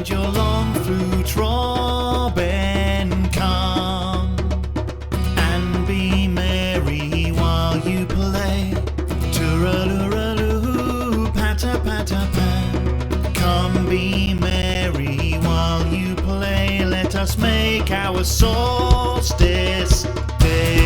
and your long flute robin come, and be merry while you play. Tooraloo, patter, patter, pat. Come be merry while you play. Let us make our solstice day.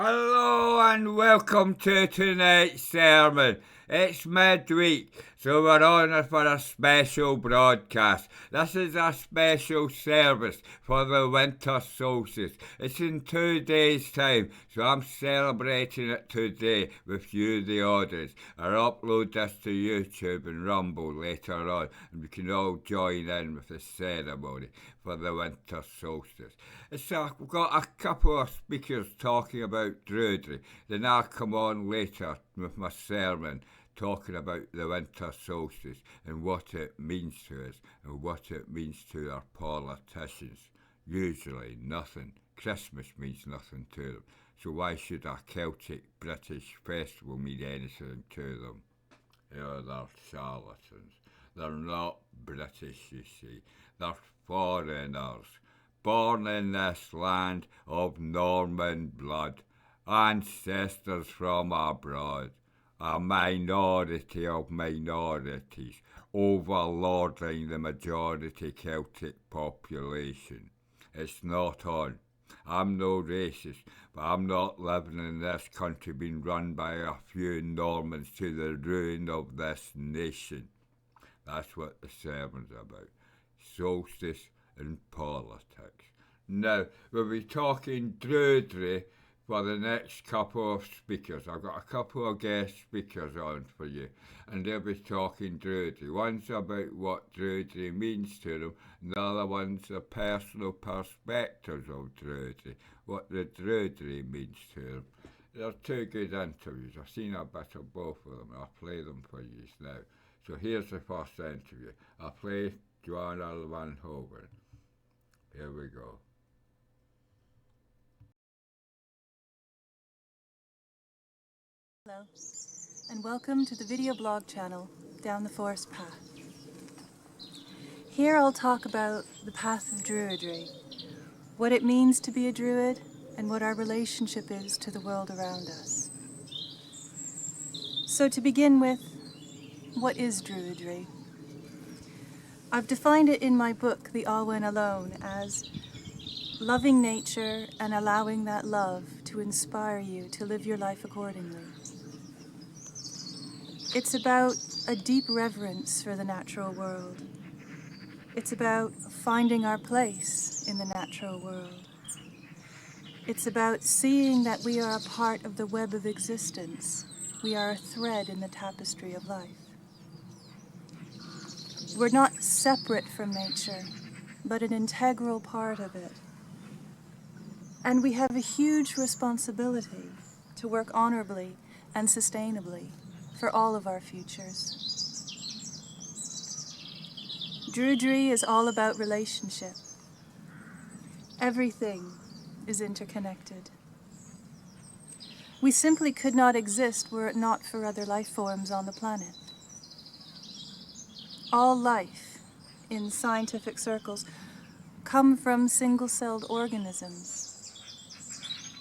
Hello and welcome to tonight's sermon. It's midweek, so we're on for a special broadcast. This is a special service for the winter solstice. It's in 2 days' time, so I'm celebrating it today with you, the audience. I'll upload this to YouTube and Rumble later on, and we can all join in with the ceremony for the winter solstice. We've got a couple of speakers talking about Druidic. Then I'll come on later with my sermon talking about the winter solstice and what it means to us and what it means to our politicians. Usually nothing. Christmas means nothing to them. So why should a Celtic British festival mean anything to them? They're charlatans. They're not British, you see. They're foreigners, born in this land of Norman blood, ancestors from abroad, a minority of minorities, overlording the majority Celtic population. It's not on. I'm no racist, but I'm not living in this country being run by a few Normans to the ruin of this nation. That's what the sermon's about. Solstice and politics. Now, we'll be talking Druidry for the next couple of speakers. I've got a couple of guest speakers on for you, and they'll be talking Druidry. One's about what Druidry means to them, and the other one's the personal perspectives of Druidry, what the Druidry means to them. They're two good interviews. I've seen a bit of both of them, and I'll play them for you now. So here's the first interview. I'll play Joanna Van Hoven. Here we go. Hello, and welcome to the video blog channel, Down the Forest Path. Here I'll talk about the path of Druidry, what it means to be a Druid, and what our relationship is to the world around us. So to begin with, what is Druidry? I've defined it in my book, The All When Alone, as loving nature and allowing that love to inspire you to live your life accordingly. It's about a deep reverence for the natural world. It's about finding our place in the natural world. It's about seeing that we are a part of the web of existence. We are a thread in the tapestry of life. We're not separate from nature, but an integral part of it. And we have a huge responsibility to work honorably and sustainably for all of our futures. Druidry is all about relationship. Everything is interconnected. We simply could not exist were it not for other life forms on the planet. All life, in scientific circles, come from single-celled organisms.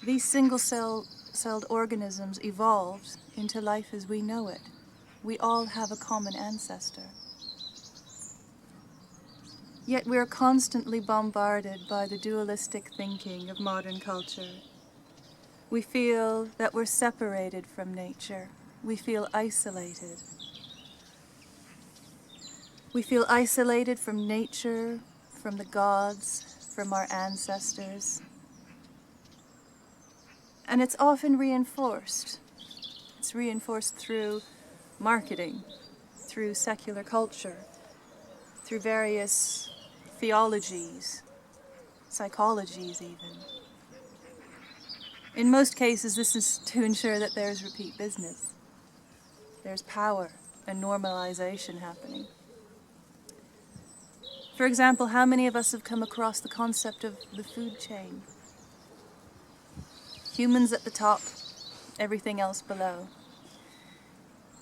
These single-celled organisms evolved into life as we know it. We all have a common ancestor. Yet we are constantly bombarded by the dualistic thinking of modern culture. We feel that we're separated from nature. We feel isolated. We feel isolated from nature, from the gods, from our ancestors. And it's often reinforced. It's reinforced through marketing, through secular culture, through various theologies, psychologies even. In most cases, this is to ensure that there's repeat business. There's power and normalization happening. For example, how many of us have come across the concept of the food chain? Humans at the top, everything else below.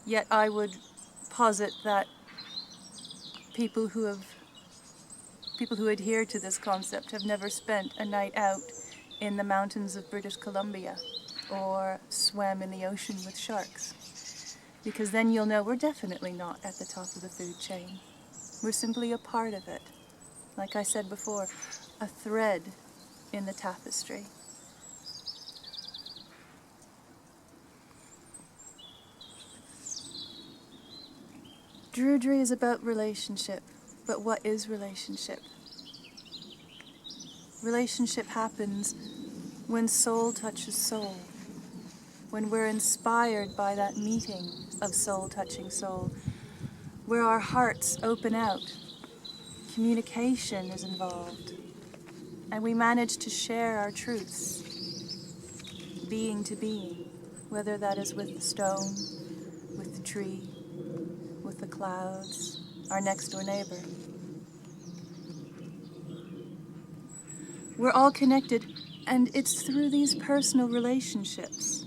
Yet I would posit that people who adhere to this concept have never spent a night out in the mountains of British Columbia or swam in the ocean with sharks. Because then you'll know we're definitely not at the top of the food chain. We're simply a part of it. Like I said before, a thread in the tapestry. Druidry is about relationship, but what is relationship? Relationship happens when soul touches soul, when we're inspired by that meeting of soul touching soul, where our hearts open out, communication is involved, and we manage to share our truths, being to being, whether that is with the stone, with the tree, with the clouds, our next door neighbor. We're all connected, and it's through these personal relationships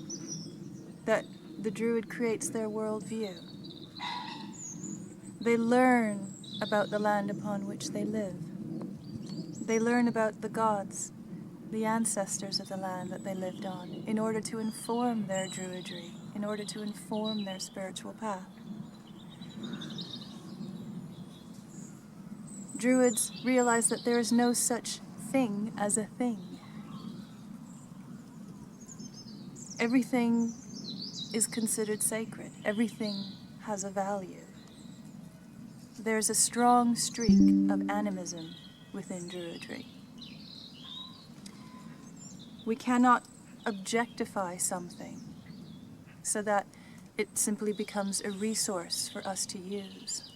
that the Druid creates their worldview. They learn about the land upon which they live. They learn about the gods, the ancestors of the land that they lived on, in order to inform their Druidry, in order to inform their spiritual path. Druids realize that there is no such thing as a thing. Everything is considered sacred. Everything has a value. There's a strong streak of animism within Druidry. We cannot objectify something so that it simply becomes a resource for us to use.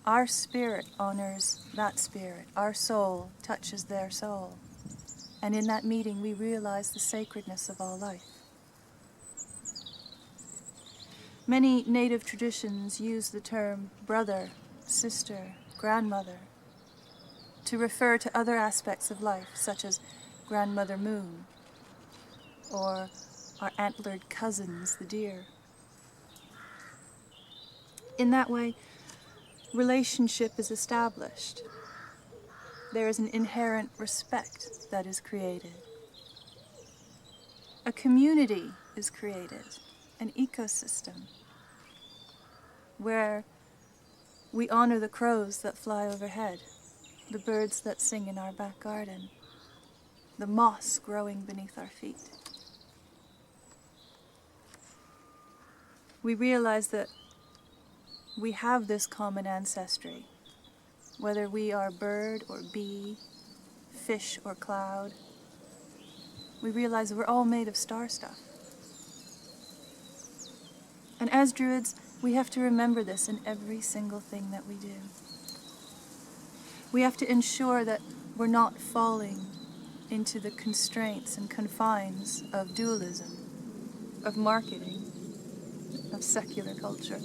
Our spirit honors that spirit. Our soul touches their soul. And in that meeting, we realize the sacredness of all life. Many native traditions use the term brother, sister, grandmother to refer to other aspects of life, such as Grandmother Moon or our antlered cousins, the deer. In that way, relationship is established. There is an inherent respect that is created. A community is created, an ecosystem, where we honor the crows that fly overhead, the birds that sing in our back garden, the moss growing beneath our feet. We realize that we have this common ancestry, whether we are bird or bee, fish or cloud. We realize we're all made of star stuff. And as Druids, we have to remember this in every single thing that we do. We have to ensure that we're not falling into the constraints and confines of dualism, of marketing, of secular culture.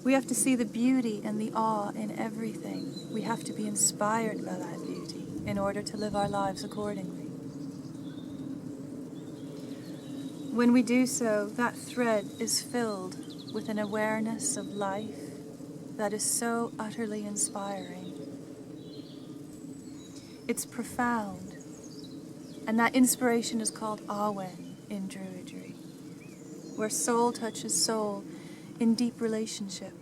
We have to see the beauty and the awe in everything. We have to be inspired by that beauty in order to live our lives accordingly. When we do so, that thread is filled with an awareness of life that is so utterly inspiring. It's profound, and that inspiration is called Awen in Druidry, where soul touches soul in deep relationship,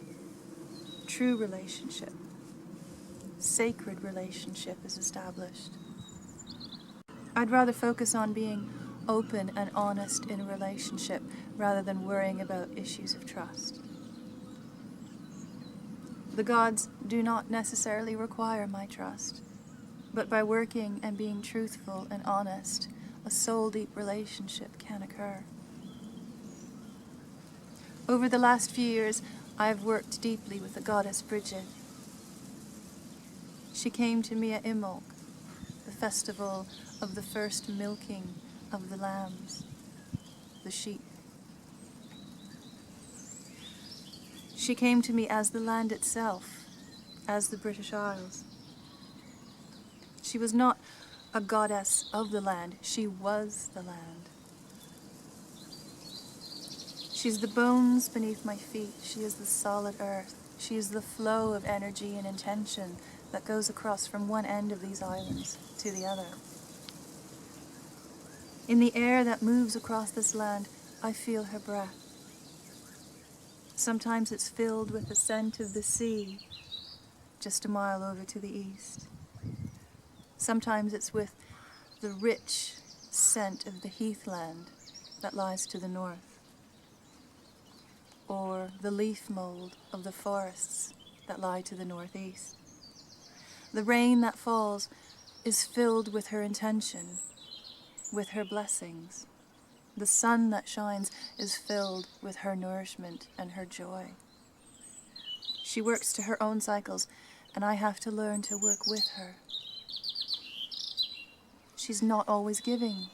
true relationship, sacred relationship is established. I'd rather focus on being open and honest in a relationship rather than worrying about issues of trust. The gods do not necessarily require my trust, but by working and being truthful and honest, a soul-deep relationship can occur. Over the last few years, I've worked deeply with the goddess Bridget. She came to me at Imbolc, the festival of the first milking of the lambs, the sheep. She came to me as the land itself, as the British Isles. She was not a goddess of the land, she was the land. She's the bones beneath my feet, she is the solid earth, she is the flow of energy and intention that goes across from one end of these islands to the other. In the air that moves across this land, I feel her breath. Sometimes it's filled with the scent of the sea, just a mile over to the east. Sometimes it's with the rich scent of the heathland that lies to the north, or the leaf mold of the forests that lie to the northeast. The rain that falls is filled with her intention, with her blessings. The sun that shines is filled with her nourishment and her joy. She works to her own cycles, and I have to learn to work with her. She's not always giving.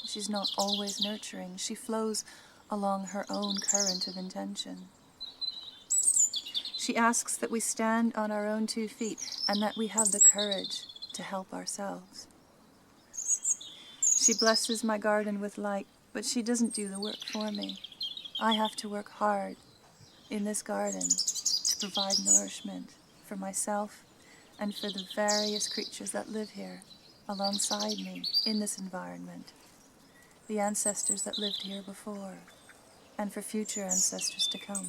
She's not always nurturing. She flows along her own current of intention. She asks that we stand on our own 2 feet and that we have the courage to help ourselves. She blesses my garden with light, but she doesn't do the work for me. I have to work hard in this garden to provide nourishment for myself and for the various creatures that live here alongside me in this environment, the ancestors that lived here before, and for future ancestors to come.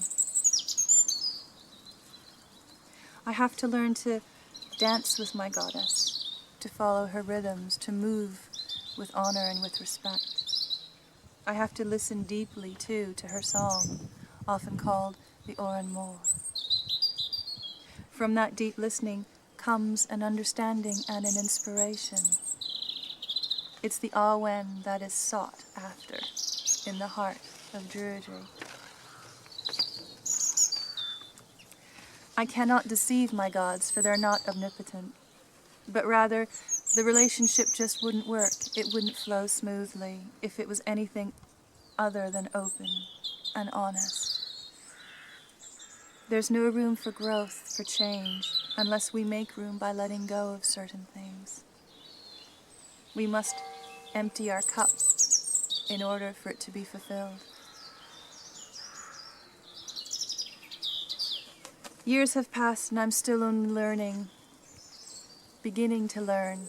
I have to learn to dance with my goddess, to follow her rhythms, to move with honor and with respect. I have to listen deeply, too, to her song, often called the Oran Mor. From that deep listening comes an understanding and an inspiration. It's the Awen that is sought after in the heart of Druidry. I cannot deceive my gods, for they're not omnipotent, but rather the relationship just wouldn't work. It wouldn't flow smoothly if it was anything other than open and honest. There's no room for growth, for change, unless we make room by letting go of certain things. We must empty our cup in order for it to be fulfilled. Years have passed and I'm still only learning, beginning to learn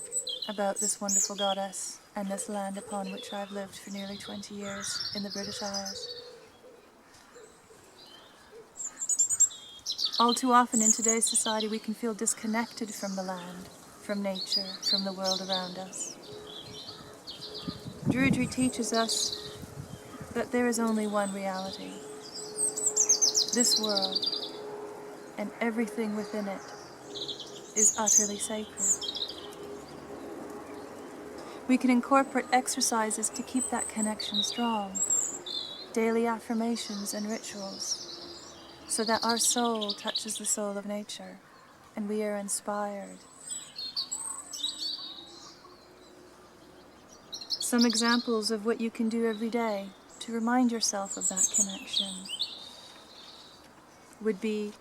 about this wonderful goddess and this land upon which I've lived for nearly 20 years in the British Isles. All too often in today's society we can feel disconnected from the land, from nature, from the world around us. Druidry teaches us that there is only one reality. This world and everything within it is utterly sacred. We can incorporate exercises to keep that connection strong, daily affirmations and rituals, so that our soul touches the soul of nature and we are inspired. Some examples of what you can do every day to remind yourself of that connection would be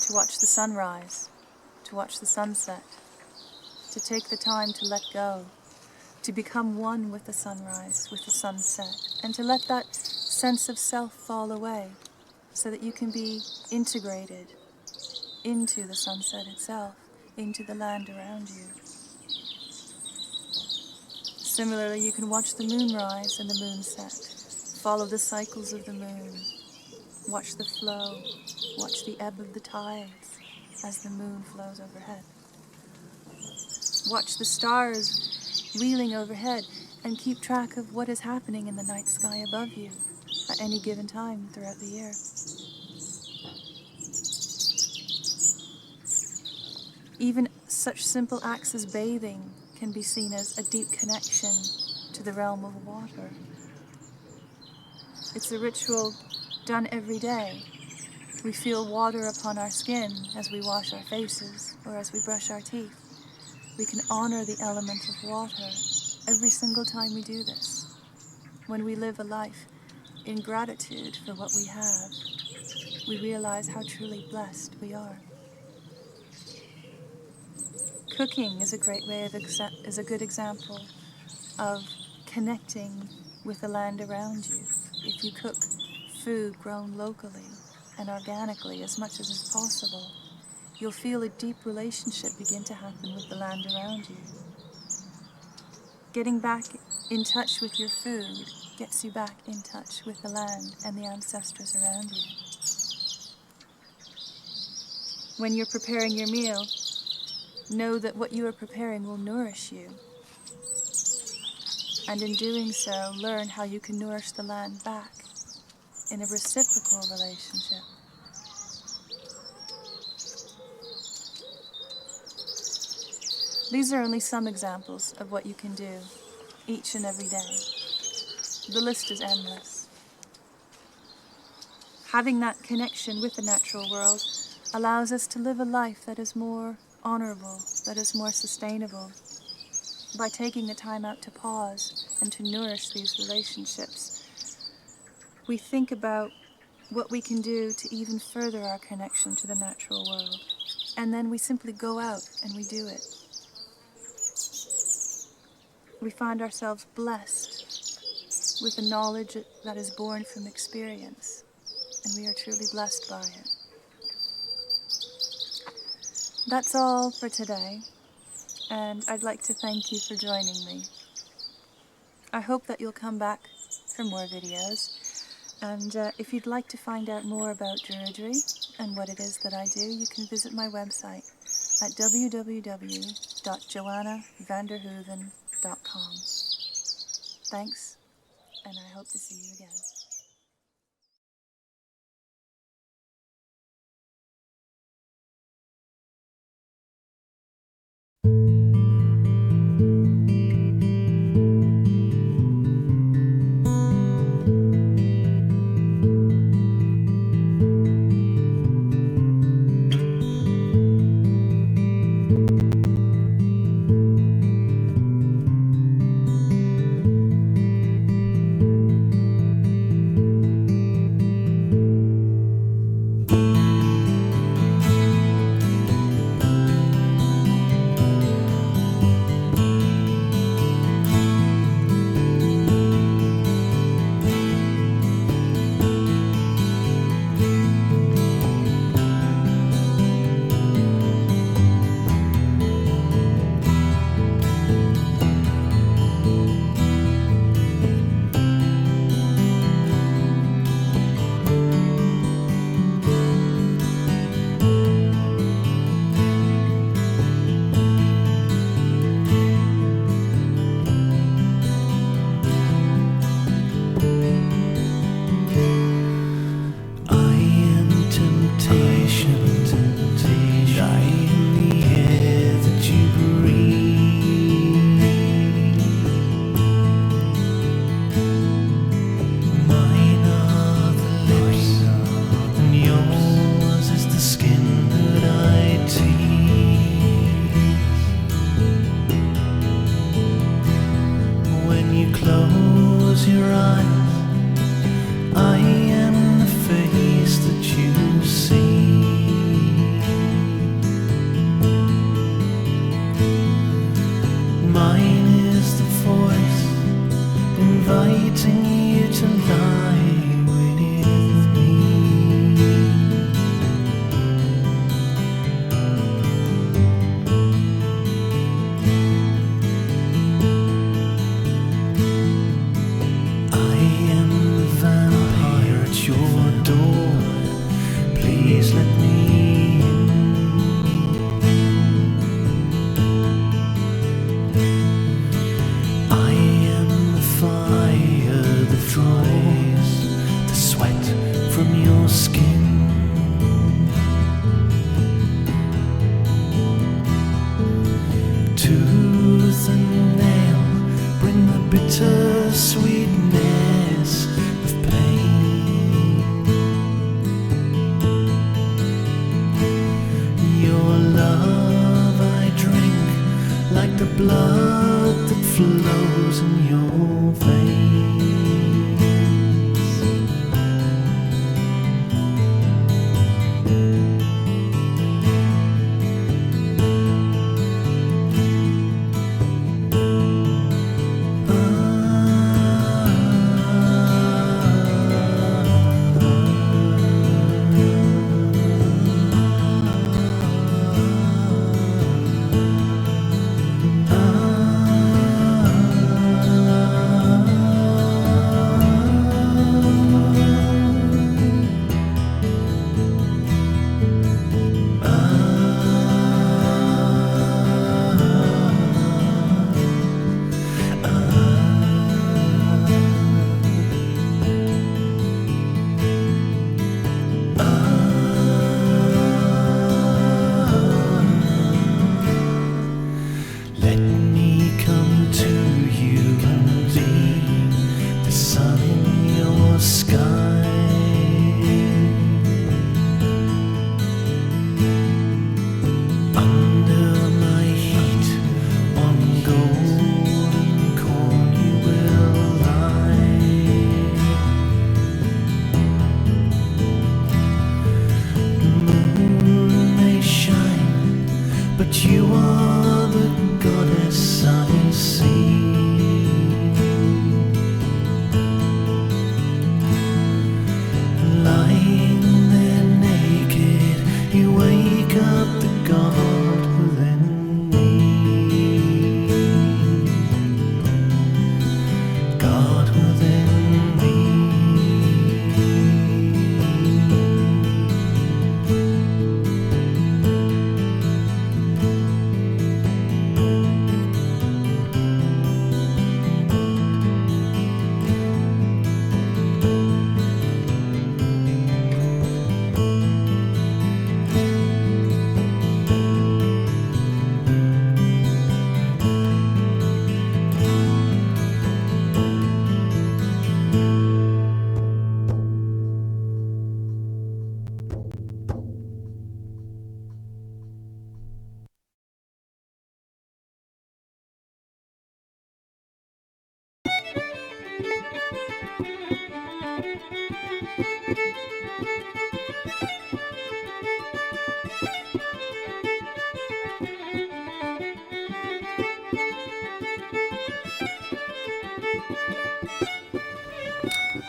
to watch the sunrise, to watch the sunset, to take the time to let go, to become one with the sunrise, with the sunset, and to let that sense of self fall away so that you can be integrated into the sunset itself, into the land around you. Similarly, you can watch the moon rise and the moon set, follow the cycles of the moon, watch the flow, watch the ebb of the tides as the moon flows overhead. Watch the stars wheeling overhead and keep track of what is happening in the night sky above you at any given time throughout the year. Even such simple acts as bathing can be seen as a deep connection to the realm of water. It's a ritual done every day. We feel water upon our skin as we wash our faces or as we brush our teeth. We can honor the element of water every single time we do this. When we live a life in gratitude for what we have, we realize how truly blessed we are. Cooking is a great way is a good example of connecting with the land around you. If you cook food grown locally and organically as much as is possible, you'll feel a deep relationship begin to happen with the land around you. Getting back in touch with your food gets you back in touch with the land and the ancestors around you. When you're preparing your meal, know that what you are preparing will nourish you. And in doing so, learn how you can nourish the land back in a reciprocal relationship. These are only some examples of what you can do each and every day. The list is endless. Having that connection with the natural world allows us to live a life that is more honorable, that is more sustainable. By taking the time out to pause and to nourish these relationships, we think about what we can do to even further our connection to the natural world. And then we simply go out and we do it. We find ourselves blessed with a knowledge that is born from experience, and we are truly blessed by it. That's all for today, and I'd like to thank you for joining me. I hope that you'll come back for more videos, and if you'd like to find out more about Druidry and what it is that I do, you can visit my website at www.joannavanderhoeven.com. Thanks, and I hope to see you again. inviting you to lie with me. I am the vampire at your door. Please let me in. I am the fire that dries the sweat from your skin. Tooth and nail bring the bitter sweetness of pain. Your love I drink like the blood that flows in your veins. Let me come to you and be the sun in your sky. Under my heat on golden corn you will lie. The moon may shine, but you are the goddess I see. Lying there naked, you wake up the god within me. God within me.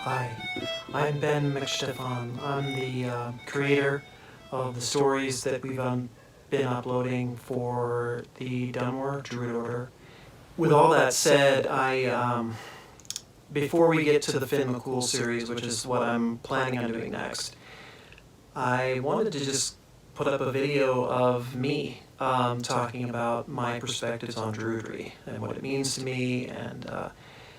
Hi, I'm Ben McStefan. I'm the creator of the stories that we've been uploading for the Dunmore Druid Order. With all that said, before we get to the Finn McCool series, which is what I'm planning on doing next, I wanted to just put up a video of me talking about my perspectives on Druidry and what it means to me and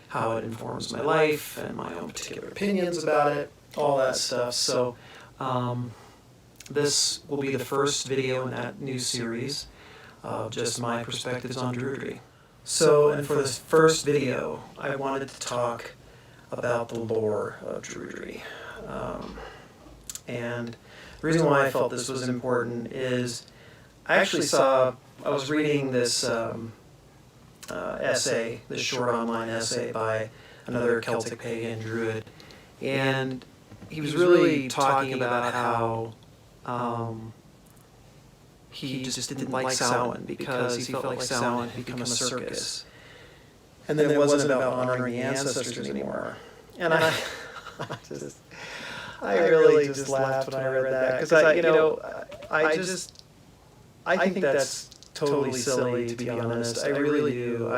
how it informs my life and my own particular opinions about it, all that stuff. So this will be the first video in that new series of just my perspectives on Druidry. So, and for this first video, I wanted to talk about the lore of Druidry. And the reason why I felt this was important is I was reading this essay, this short online essay by another Celtic pagan druid, and he was really talking about how he just didn't like Samhain because he felt like Samhain had become a circus. and then it wasn't about honoring the ancestors anymore. And I really just laughed when I read that, because I think that's totally silly, to be honest. I really do.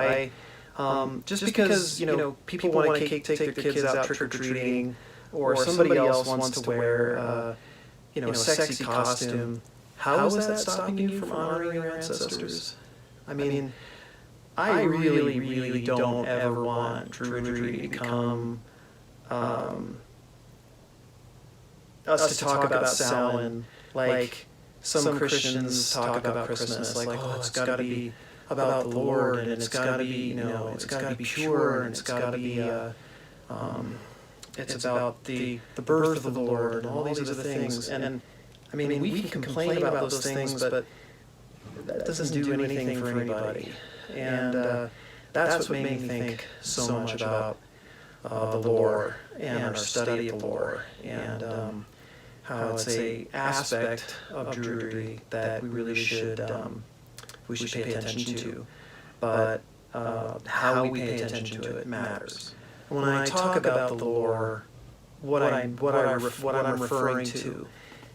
Just because people want to take their kids out trick or treating, or somebody else wants to wear a sexy costume, how is that stopping you from honoring your ancestors? I mean, I really, really don't ever want Druidry to become us to talk about Samhain like some Christians talk about Christmas, like, oh, it's got to be about the Lord, and it's got to be, it's got to be pure, and it's got to be, it's about the birth of the Lord, and all these other things. And I mean, we can complain about those things, but that doesn't do anything for anybody. And that's what made me think so much about the lore and our study of lore, and how it's a aspect of Druidry that we really should pay attention to. But how we pay attention to it matters. When I talk about the lore, what I'm referring to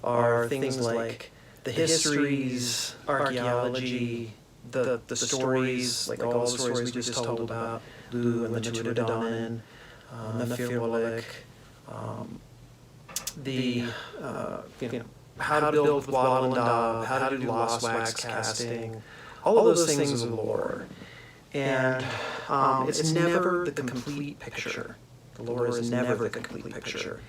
are things like the histories, archaeology, the stories, like all the stories we just told about Lu and the Tuatha Nephir, how to build with wattle and daub, how to do lost wax casting, all of those things are lore. And it's never the complete picture. The lore is never the complete picture.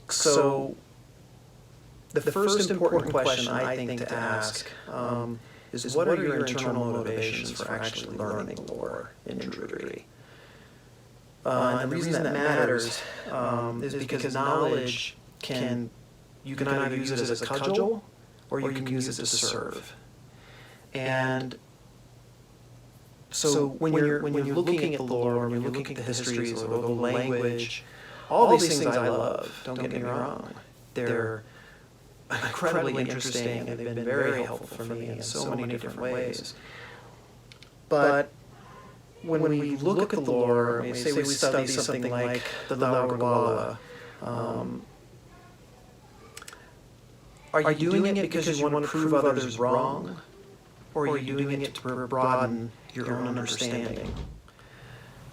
So the first important question I think to ask is, what are your internal motivations for actually learning lore in Druidry? And the reason that matters is because knowledge you can either use it as a cudgel, or you can use it to serve. And so when you're looking at the lore, when you're looking at the histories or the language, all these things I love, don't get me wrong. They're incredibly interesting, and they've been very helpful for me in so many different ways. But when we look at the lore, say we study something like the Lauragwala, are you doing it because you want to prove others wrong, or are you doing it to broaden your own understanding?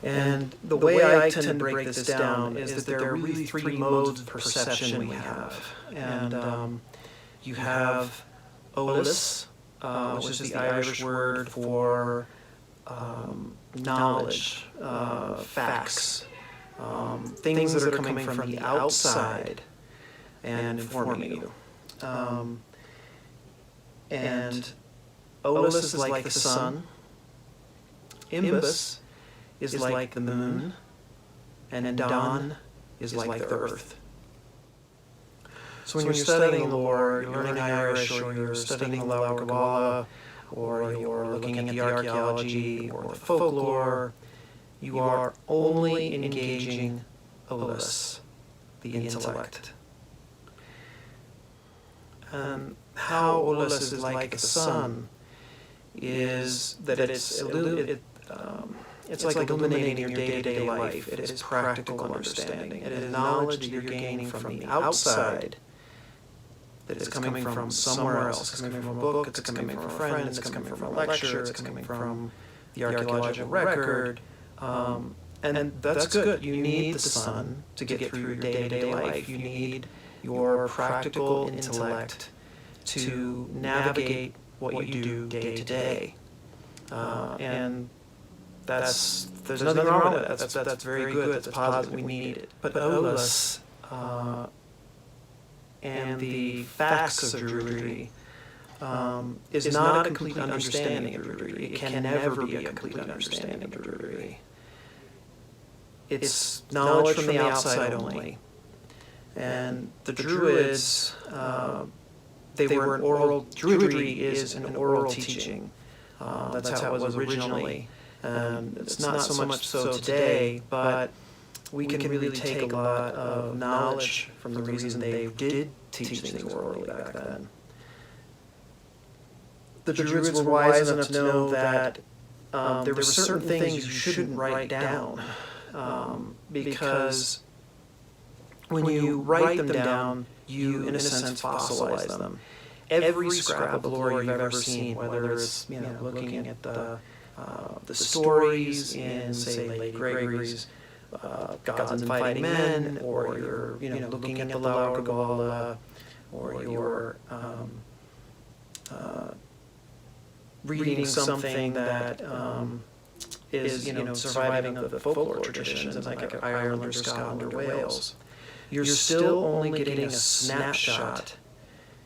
And the way I tend to break this down is that there are really three modes of perception we have. And you have Olis, which is the Irish word for knowledge, facts, things that are coming from the outside and informing you. And Olis is like the sun. Imbus is like the moon, and Dawn is like the earth. So when you're studying lore, you're learning Irish, or you're studying the Lauragwala, or you're looking at the archaeology or the folklore, you are only engaging Olis, the intellect. How Olis is like the sun is that it's like illuminating your day-to-day life. It is practical understanding. It is knowledge that you're gaining from the outside, that it's coming from somewhere else. It's coming from a book, it's coming from a friend, it's coming from a lecture, it's coming from the archaeological record. And that's good. You need the sun to get through your day-to-day life. You need your practical intellect to navigate what you do day to day. And there's nothing wrong with that. That's very good. That's positive. We need it. But Olis and the facts of Druidry is not a complete understanding of Druidry. It can never be a complete understanding of Druidry. It's knowledge from the outside only. And the Druids, they were an oral. Druidry is an oral teaching. That's how it was originally. And it's not so much so today, but we can really take a lot of knowledge from the reason they did teach things orally back then. the Druids were wise enough to know that there were certain things you shouldn't write down, because when you write them down, you, in a sense, fossilize them. Every scrap of lore you've ever seen, whether it's looking at the stories in, say, Lady Gregory's Gods and Fighting Men, or you're looking at the Laura Gabala, or you're reading something that is surviving of the folklore traditions, like Ireland or Scotland or Wales. You're still only getting a snapshot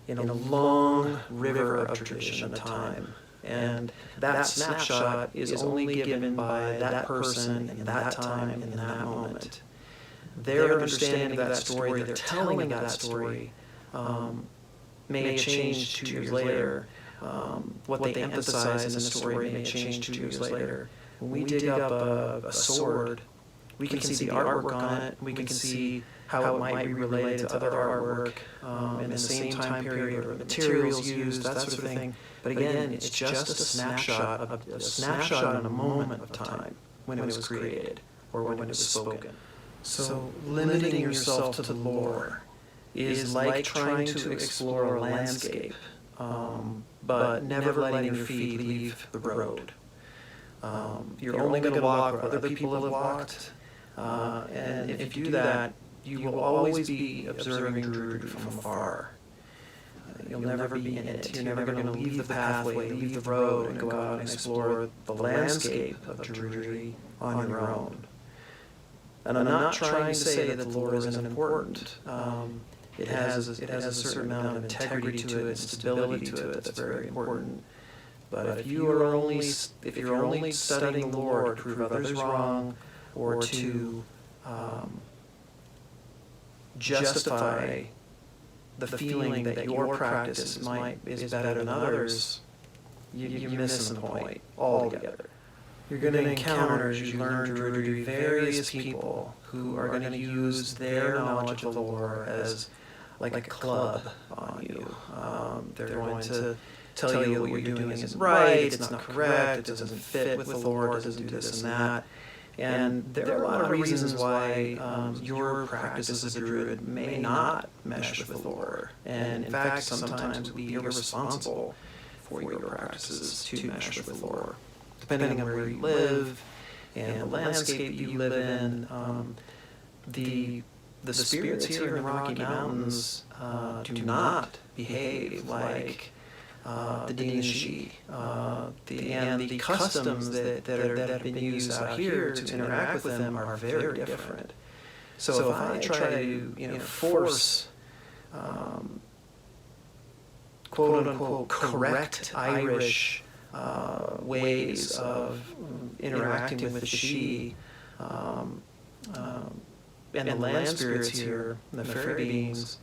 in a long river of tradition of time. And that snapshot is only given by that person in that time, in that moment. Their understanding of that story, their telling of that story, may change 2 years later. What they emphasize in the story may change 2 years later. When we dig up a sword, we can see the artwork on it, we can see how it might be related to other artwork in the same time period, or materials used, that sort of thing. But again, it's just a snapshot in a moment of time when it was created or when it was spoken. So limiting yourself to the lore is like trying to explore a landscape, but never letting your feet leave the road. You're only going to walk where other people have walked, and if you do that, you will always be observing Druidry from afar. You'll never be in it. You're never going to leave the pathway, leave the road, and go out and explore the landscape of Druidry on your own. And I'm not trying to say that the lore isn't important. It has a certain amount of integrity to it and stability to it that's very important. But if you're only studying the lore to prove others wrong, or to justify the feeling that your practice is better than others, you're missing the point altogether. You're going to encounter, as you learn Druidry, various people who are going to use their knowledge of the lore as like a club on you. They're going to tell you what you're doing isn't right, it's not correct, it doesn't fit with the lore, it doesn't do this and that. And there are a lot of reasons why your practice as a druid may not mesh with the lore. And in fact, sometimes it would be irresponsible for your practices to mesh with the lore. Depending on where you live and the landscape you live in, the spirits here in the Rocky Mountains do not behave like the Dinashi, and the customs that have been used out here to interact with them are very different. So if I try to force quote unquote correct Irish ways of interacting with the Shi and the land spirits here, the fairy beings,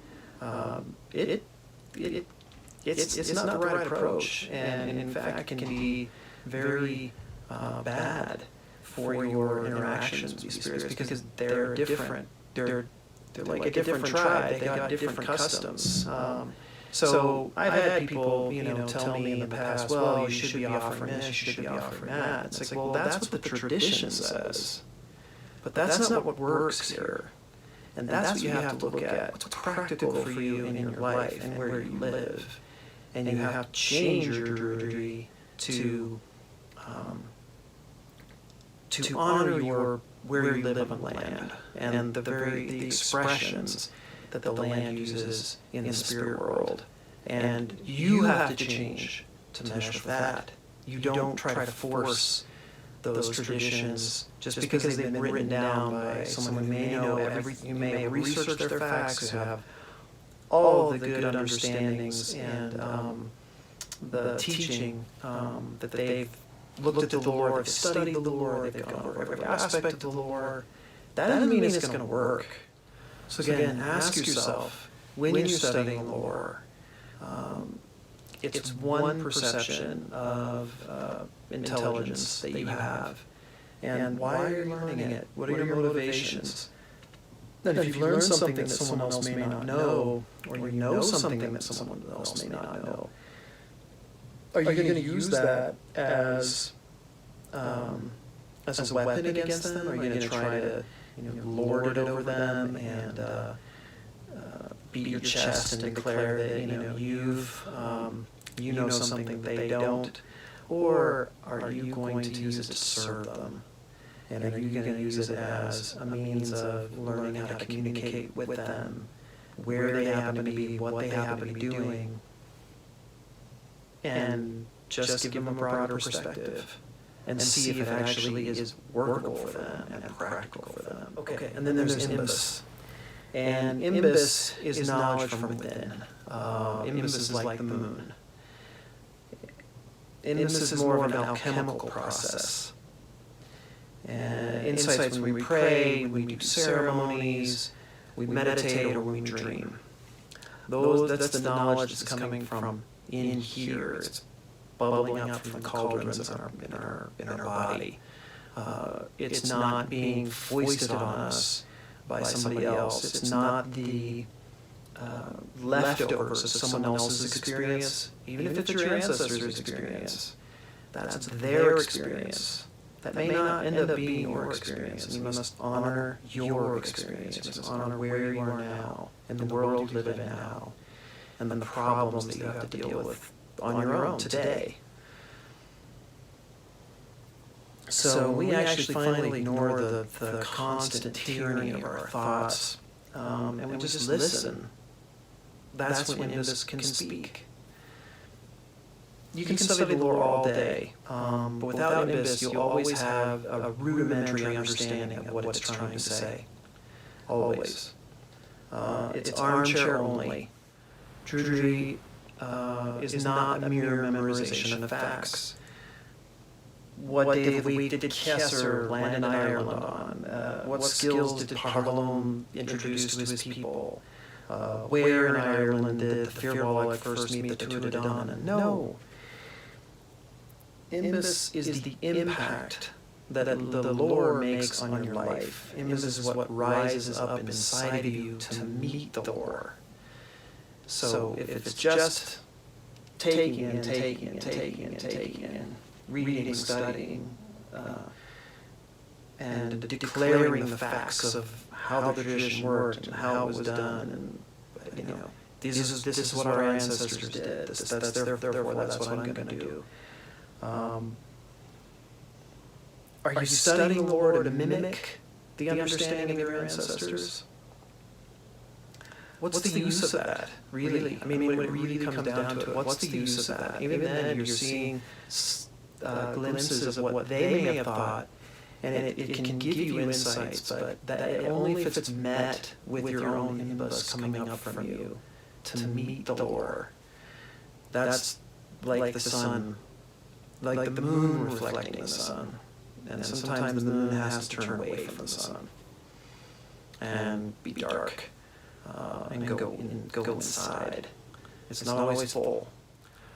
it's not the right approach, and in fact can be very bad for your interactions with these spirits, because they're different. They're like a different tribe. They got different customs. So I've had people, tell me in the past, well, you should be offering this, you should be offering that. It's like, well, that's what the tradition says, but that's not what works here. And that's what you have to look at. What's practical for you in your life and where you live. And you have to change your Druidry to honor where you live on land and the expressions that the land uses in the spirit world. And you have to change to mesh with that. You don't try to force those traditions just because they've been written down by someone who may know everything, who may have researched their facts, who have all the good understandings and the teaching that they've looked at the lore, they've studied the lore, they've gone over every aspect of the lore. That doesn't mean it's going to work. So again, ask yourself, when you're studying lore, it's one perception of intelligence that you have. And why are you learning it? What are your motivations? Then if you've learned something that someone else may not know, or you know something that someone else may not know, are you going to use that as a weapon against them? Are you going to try to lord it over them and beat your chest and declare that you know something they don't? Or are you going to use it to serve them? And are you going to use it as a means of learning how to communicate with them, where they happen to be, what they happen to be doing, and just give them a broader perspective and see if it actually is workable for them and practical for them? Okay, and then there's Imbus. And Imbus is knowledge from within. Imbus is like the moon. Imbus is more of an alchemical process. Insights when we pray, when we do ceremonies, we meditate, or when we dream. That's the knowledge that's coming from in here. It's bubbling up from the cauldrons in our body. It's not being foisted on us by somebody else. It's not the leftovers of someone else's experience, even if it's your ancestors' experience. That's their experience. That may not end up being your experience, and you must honor your experience. You must honor where you are now, and the world you live in now, and then the problems that you have to deal with on your own today. So we actually finally ignore the constant tyranny of our thoughts, and we just listen. That's when Imbus can speak. You can study the lore all day, but without Imbus, you'll always have a rudimentary understanding of what it's trying to say. Always. It's armchair only. Druidry is not a mere memorization of facts. What day of the week did Kesser land in Ireland on? What skills did Parlom introduce to his people? Where in Ireland did the Firbolg first meet the Tuatha? No. Imbus is the impact that the lore makes on your life. Imbus is what rises up inside of you to meet the lore. So if it's just taking in, reading, studying, and declaring the facts of how the tradition worked and how it was done, and this is what our ancestors did. Therefore that's what I'm going to do. Are you studying the lore to mimic the understanding of your ancestors? What's the use of that, really? I mean, when it really comes down to it, what's the use of that? Even then, you're seeing glimpses of what they may have thought, and it can give you insights, but that only if it's met with your own Imbus coming up from you to meet the lore. That's like the sun, like the moon reflecting the sun. And sometimes the moon has to turn away from the sun and be dark and go inside. It's not always full.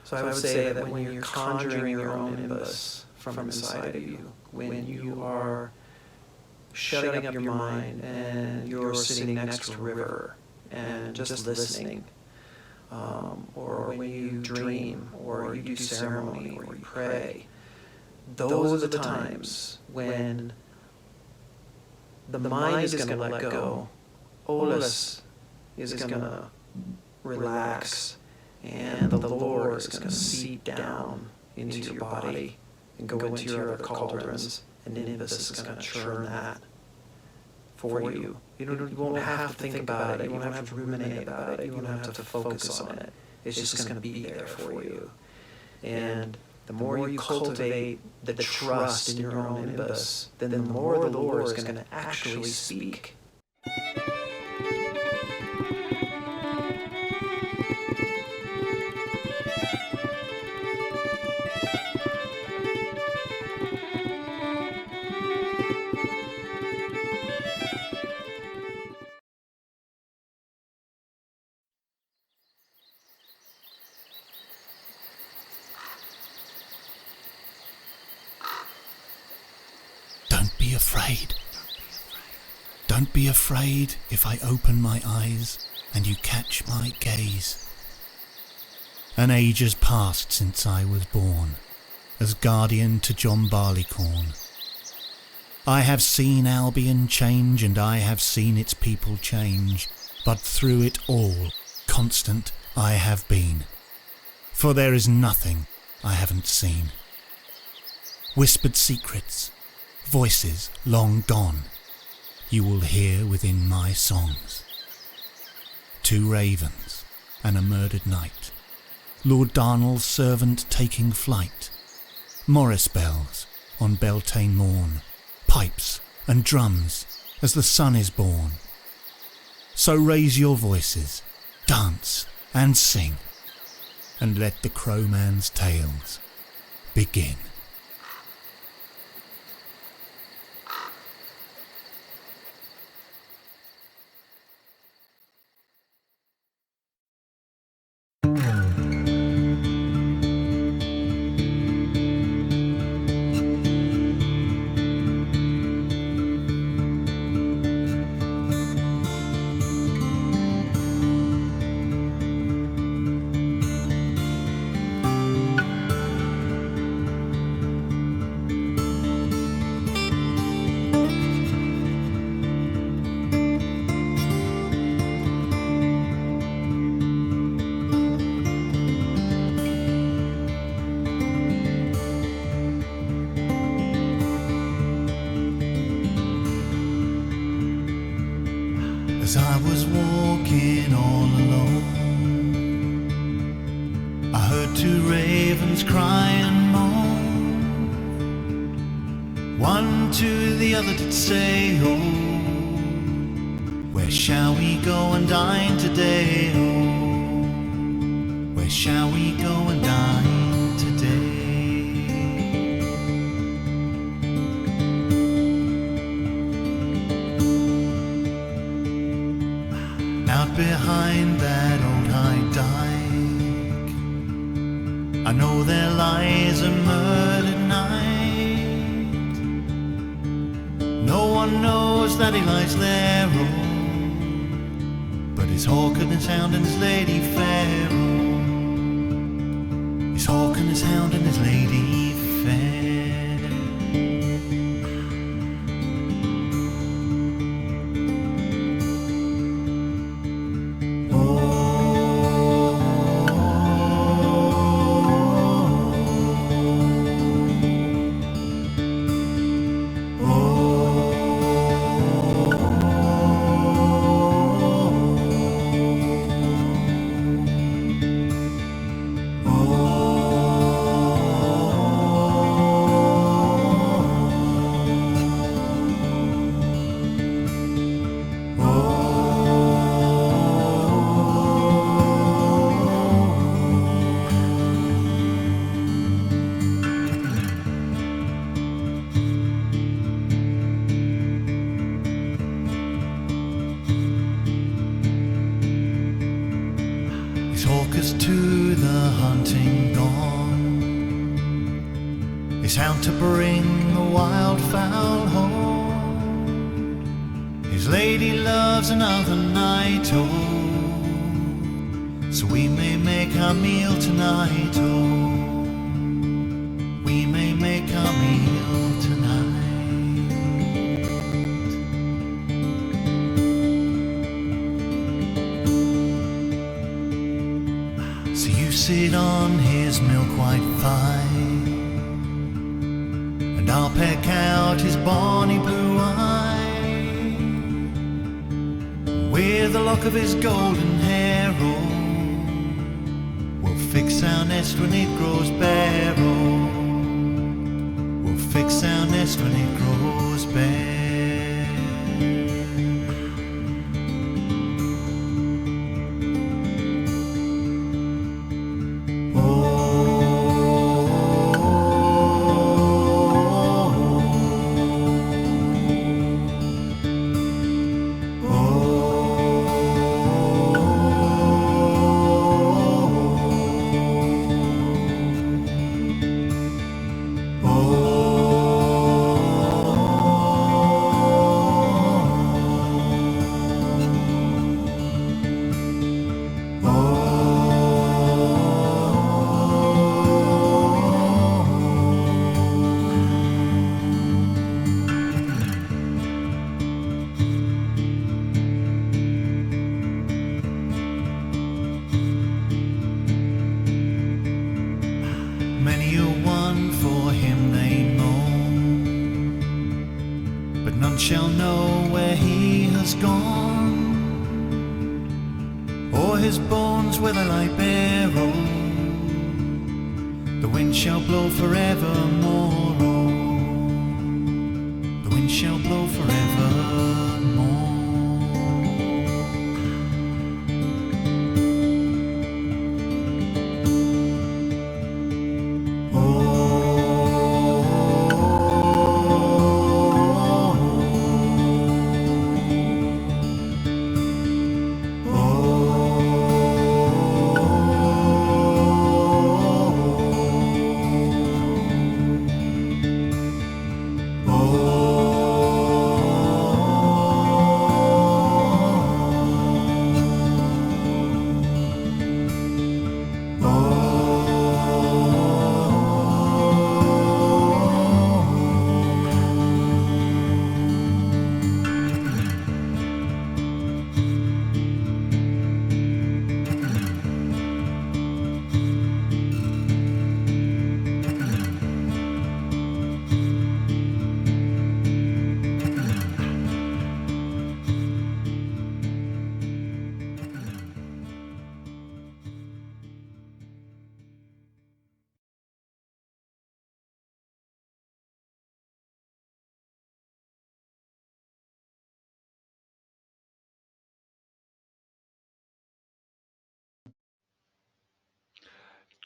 So I would say that when you're conjuring your own Imbus from inside of you, when you are shutting up your mind and you're sitting next to a river and just listening, or when you dream, or you do ceremony, or you pray, those are the times when the mind is going to let go, Olus is going to relax, and the lore is going to seep down into your body and go into your other cauldrons, and Imbus is going to churn that for you. You won't have to think about it. You won't have to ruminate about it. You won't have to focus on it. It's just going to be there for you. And the more you cultivate the trust in your own Imbus, then the more the lore is going to actually speak. Don't be afraid. Don't be afraid if I open my eyes and you catch my gaze. An age has passed since I was born, as guardian to John Barleycorn. I have seen Albion change, and I have seen its people change, but through it all, constant I have been. For there is nothing I haven't seen. Whispered secrets, voices long gone, you will hear within my songs. 2 ravens and a murdered knight, Lord Darnell's servant taking flight, Morris bells on Beltane morn, pipes and drums as the sun is born. So raise your voices, dance and sing, and let the crowman's tales begin. As I was walking all alone, I heard 2 ravens cry and moan. One to the other did say, oh, where shall we go and dine today? Oh, where shall we go and dine today? Out behind that old high dike, I know there lies a murdered knight. No one knows that he lies there, oh, but his hawk and his hound and his lady fair, oh, his hawk and his hound and his lady fair. Hawkers to the hunting gone, his hound to bring the wildfowl home. His lady loves another night, oh, so we may make our meal tonight, oh, we may make our meal tonight. So you sit on his milk-white thigh, and I'll peck out his bonny blue eye. With a lock of his golden hair, oh, we'll fix our nest when it grows bare, oh, we'll fix our nest when it grows bare. None shall know where he has gone, or his bones where they lie bare. Oh, the wind shall blow forevermore. Oh, the wind shall blow forevermore.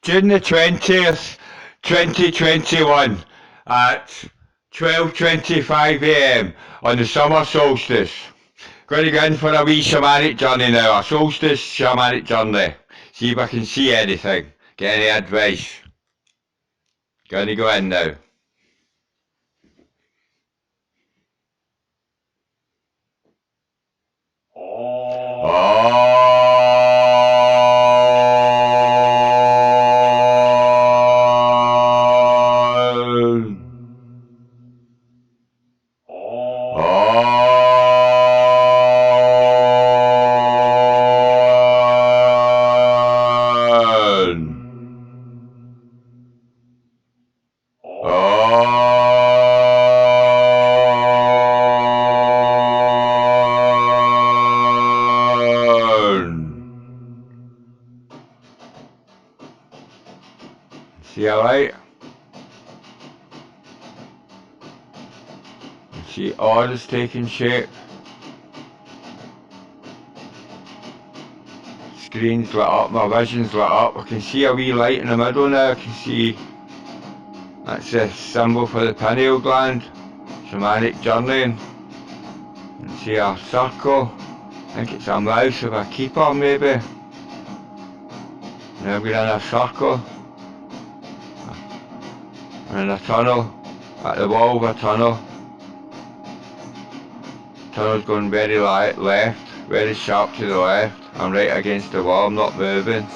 June the 20th, 2021 at 12:25 AM on the summer solstice. Going to go in for a wee shamanic journey now, a solstice shamanic journey. See if I can see anything, get any advice. Going to go in now. See a light? See auras taking shape. Screen's lit up, my vision's lit up. I can see a wee light in the middle now. I can see that's a symbol for the pineal gland. Shamanic journeying. And see a circle. I think it's a mouse of a keeper maybe. Now we're in a circle. And in a tunnel. At the wall of a tunnel. Tunnel's going very left, very sharp to the left. I'm right against the wall, I'm not moving.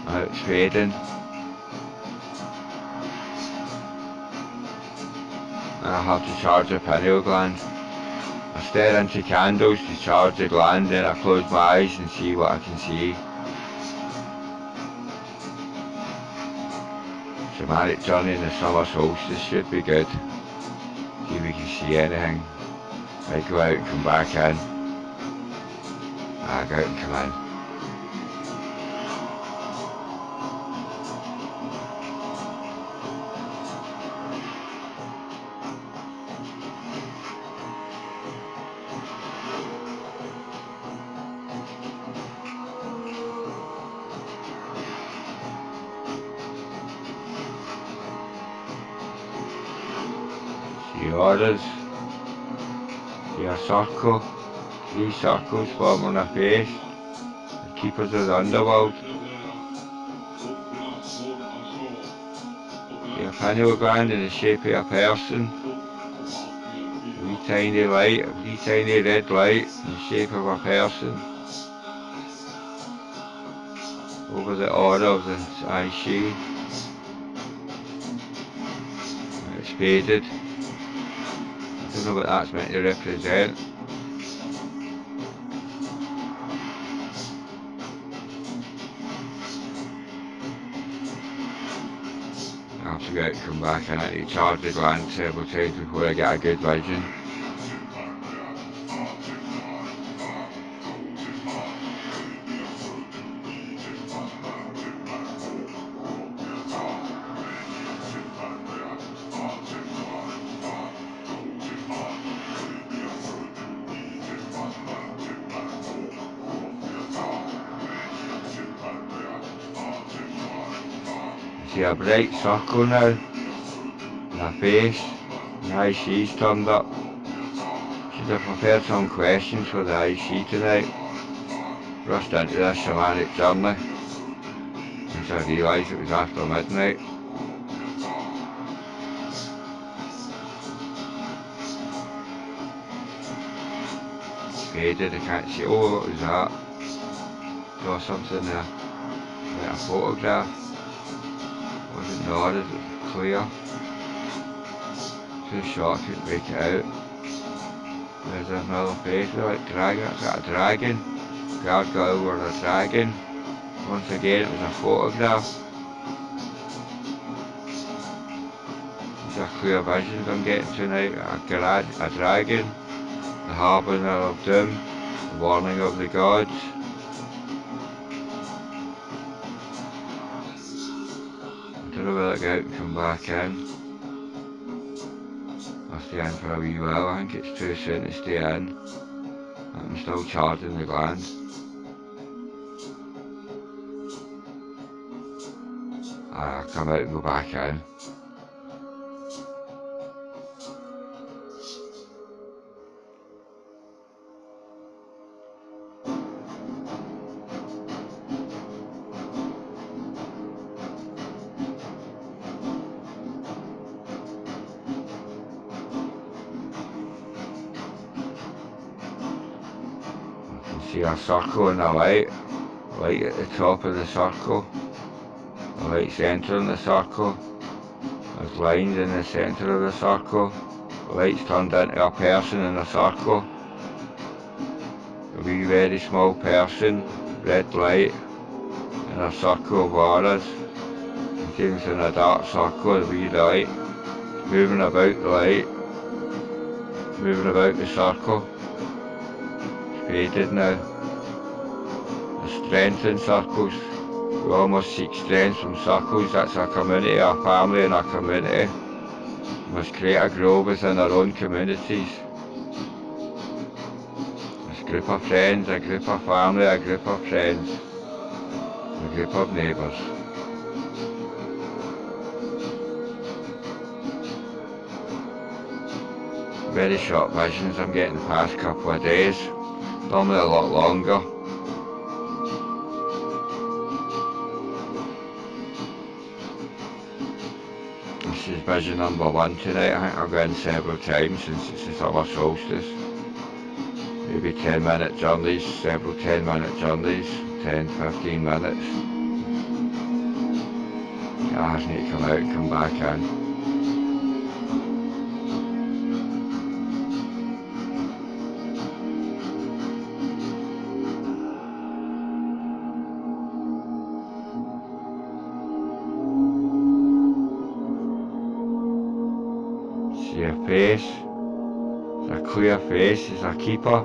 Now it's fading. And I have to charge the pineal gland. I stare into candles to charge the gland, then I close my eyes and see what I can see. Shamanic journey in the summer solstice should be good. See if we can see anything. I go out and come back in. I go out and come in. See orders. See a circle. 3 circles forming a face. The keepers of the underworld. See a pineal gland in the shape of a person. A wee tiny light, a wee tiny red light in the shape of a person. Over the aura of the eye shield. It's faded. I don't know what that's meant to represent. I have to go out and come back in. I need to charge the gland several times before I get a good vision. See a bright circle now, in her face, and how she's turned up. Should have prepared some questions for the IC tonight. Rushed into this shamanic journey, once I realised it was after midnight. Faded, I can't see. Oh, what was that? Saw something there, like a photograph. Wasn't nodded, it was clear. Too short, couldn't make it out. There's another face, like dragon, it's got a dragon. Guard got over a dragon. Once again it was a photograph. These are clear visions I'm getting tonight. A dragon, the harbinger of doom, the warning of the gods. I don't know whether to go out and come back in. I'll stay in for a wee while. I think it's too soon to stay in. I'm still charging the gland. I'll come out and go back in. See a circle and a light at the top of the circle, a light centre in the circle, there's lines in the centre of the circle, the light's turned into a person in the circle, a wee very small person, red light, in a circle of auras, and James in a dark circle, the wee light, moving about the light, moving about the circle. Faded now. The strength in circles. We almost seek strength from circles. That's our community, our family and our community. We must create a grow within our own communities. This group of friends, a group of family, a group of friends, a group of neighbours. Very short visions I'm getting the past couple of days. Normally a lot longer. This is vision number 1 tonight. I think I'll go in several times since it's the summer solstice. Maybe 10-minute journeys, several 10-minute journeys, 10-15 minutes. I just need to come out and come back in. Face, there's a clear face, there's a keeper,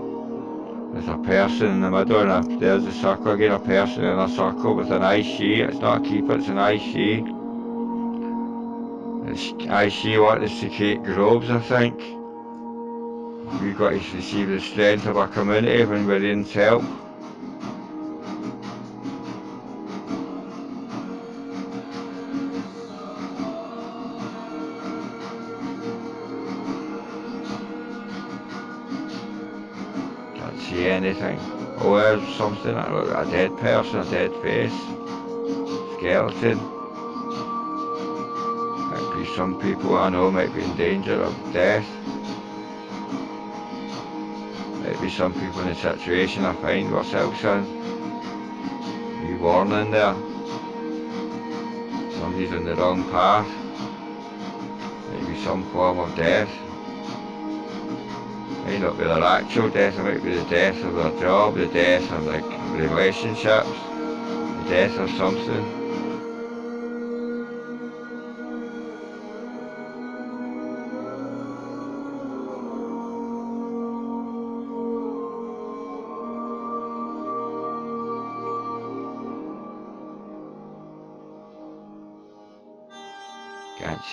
there's a person in the middle, and there's a circle again, a person in a circle with an IC. It's not a keeper, it's an IC. It's IC wanting us to create groves, I think. We've got to receive the strength of our community when we're in help. See anything. Oh, there's something, I look at a dead person, a dead face, skeleton. Might be some people I know might be in danger of death. Might be some people in the situation I find ourselves in. Be warning there. Somebody's on the wrong path. Might be some form of death. Might not be their actual death, it might be the death of their job, the death of like relationships, the death of something.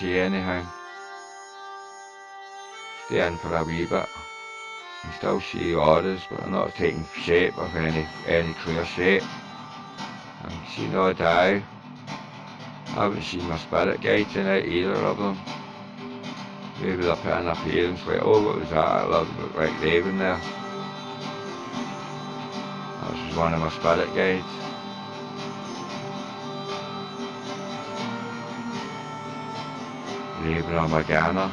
see anything. Stay in for a wee bit. You still see auras, but they're not taking shape of any clear shape. I can see no doubt. I haven't seen my spirit guide tonight, either of them. Maybe they're putting an appearance like, oh, what was that? I loved it, like Raven there. That was one of my spirit guides. Raven or Morgana.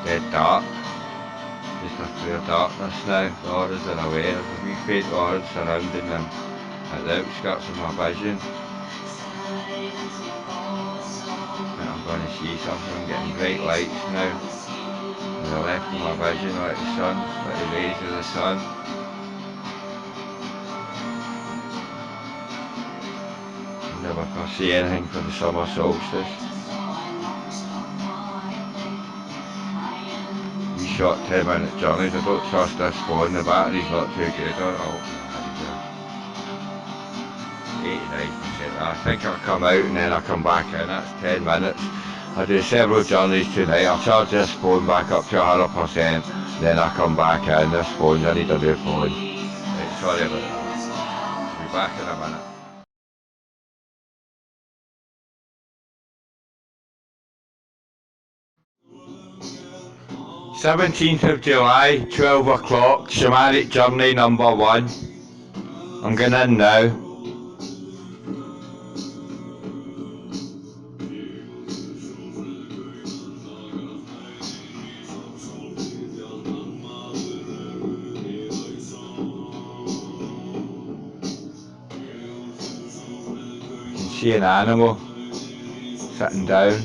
Dead dark. Just a clear darkness now. The auras are aware. There's a wee faint auras surrounding them at the outskirts of my vision. And I'm going to see something. I'm getting bright lights now. On the left of my vision, like the sun, like the rays of the sun. I never can see anything for the summer solstice. Short 10-minute journeys. I don't trust this phone, the battery's not too good on it. 89%. I think I'll come out and then I'll come back in. That's 10 minutes. I do several journeys tonight. I'll charge this phone back up to 100%, then I'll come back in. This phone, I need a new phone. Right, sorry about that. I'll be back in a minute. 17th of July, 12 o'clock, shamanic journey number 1. I'm going in now. You can see an animal sitting down,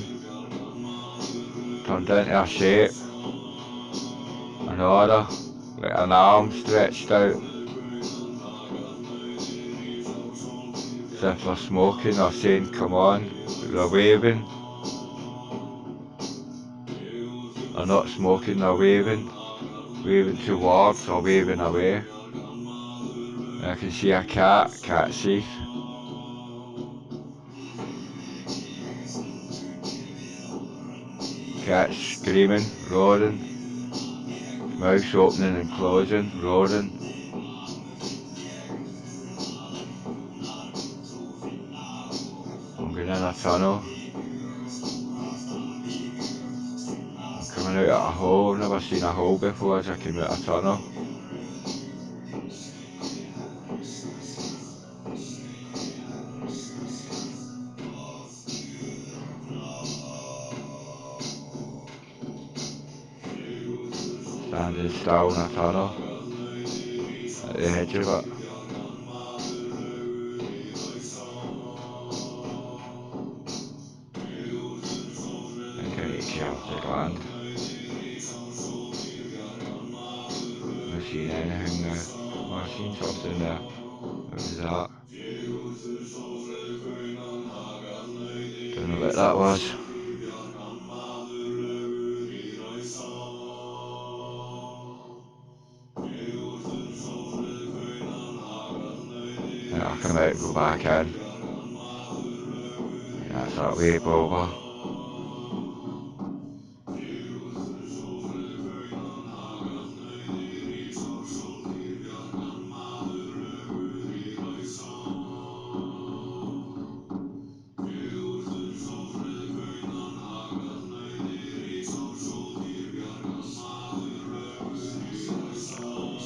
turned into a shape. An aura, like an arm stretched out, as if they're smoking or saying come on. They're waving. They're not smoking, they're waving. Waving towards or waving away. And I can see a cat's teeth. Cat's screaming, roaring. Mouth opening and closing, roaring. I'm going in a tunnel. I'm coming out at a hole. I've never seen a hole before as I came out a tunnel. Standing still in a tunnel at the edge of it. I think I need to jump the land. I'm not seeing anything there. Oh, I've seen something there. What was that? Don't know what that was. I'll come out and go back in. That's that way over.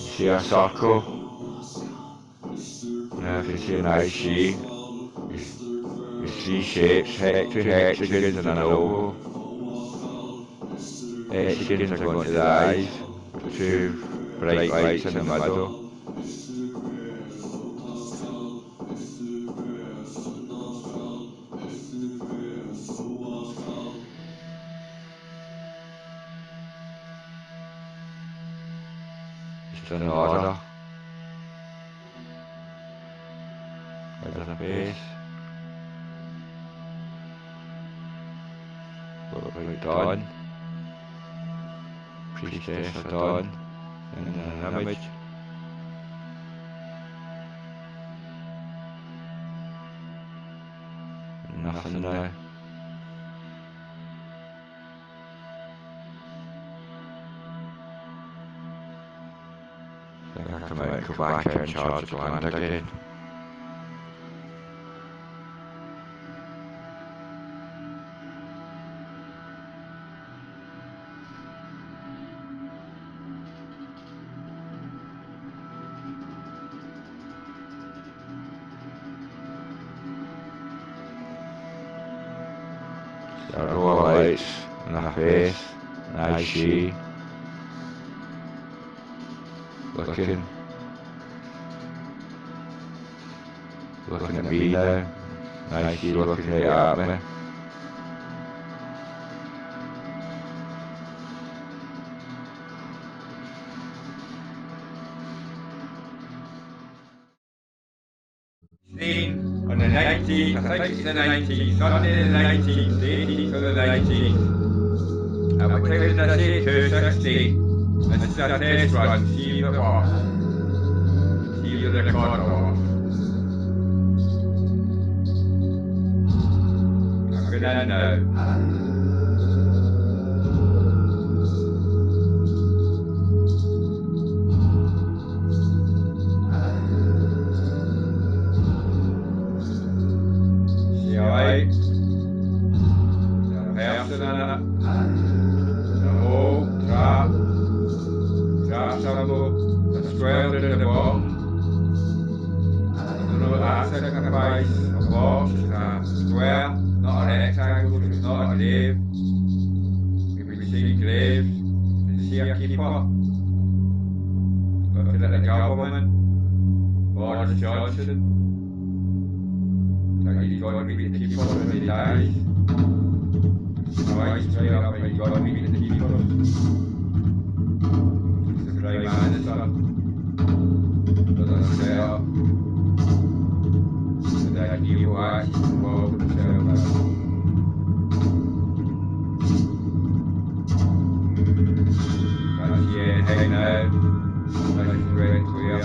See a circle. Now I can see an IC. There's 3 shapes, two hexagons and an oval. Hexagons are going to the eyes, with 2 bright lights in the middle. Just an order. There's a base. What have we done? priestess of dawn in an image. Nothing now. I think I come out and go back out and charge the land again. A row of lights in her face, and as she looking at me now, and as she looking right at me. Scene on the 19th, I think it's the 19th, Sunday the 19th, the 18th or the 19th. At what time did I say? 2:60. And this is a test run, see if it works. See if the recorder works. I'm going in now. Alright, the person in it, the hole, trap symbol, the square in the bottom. I don't know what that signifies. A box, a square, not a rectangle, it's not a grave. Maybe we see graves, we see a keeper. Looking at the government, Boris Johnson. He's got to meet the keepers when he dies. My wife's right up, he's got to meet the keepers. He's the Prime Minister. Doesn't set up. And that evil act involved himself. Can't see anything now. That's very clear.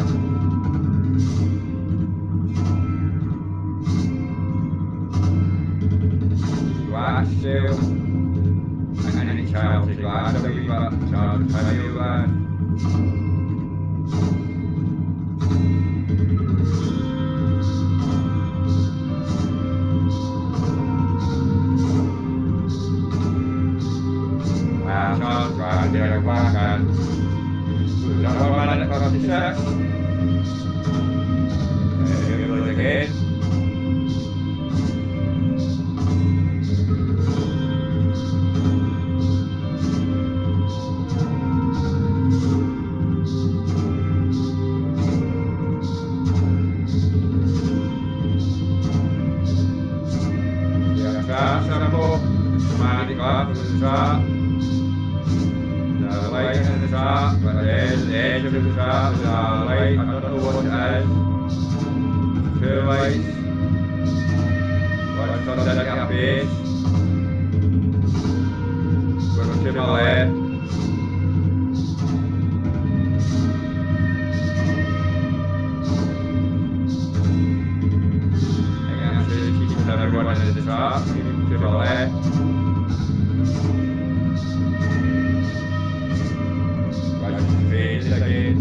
Glass sale, and any child to glass a wee bit, child to tiny glass. Child glass, there a glass can. Is that 1 minute 56? Here we go again. Trap. The light in the trap, but the edge of the trap is a light, I don't know what it is. 2 lights. One turns into a face. Going to my left. Again, she keeps everyone in the trap, to my left. Again.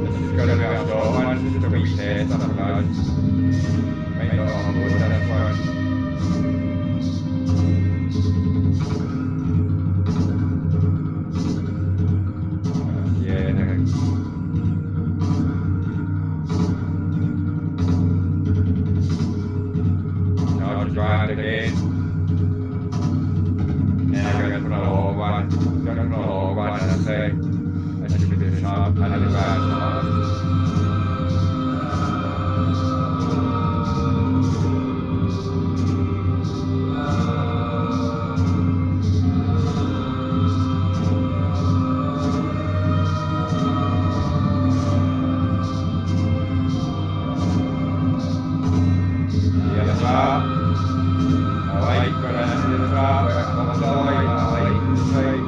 This is going to be a short one, just a wee test up and out. Might not unload this one. Yeah, now to try it again. Yeah, I'm going to put a long one. I'm going to put a long one in a sec. And the glass I like when I see the trap, I like inside.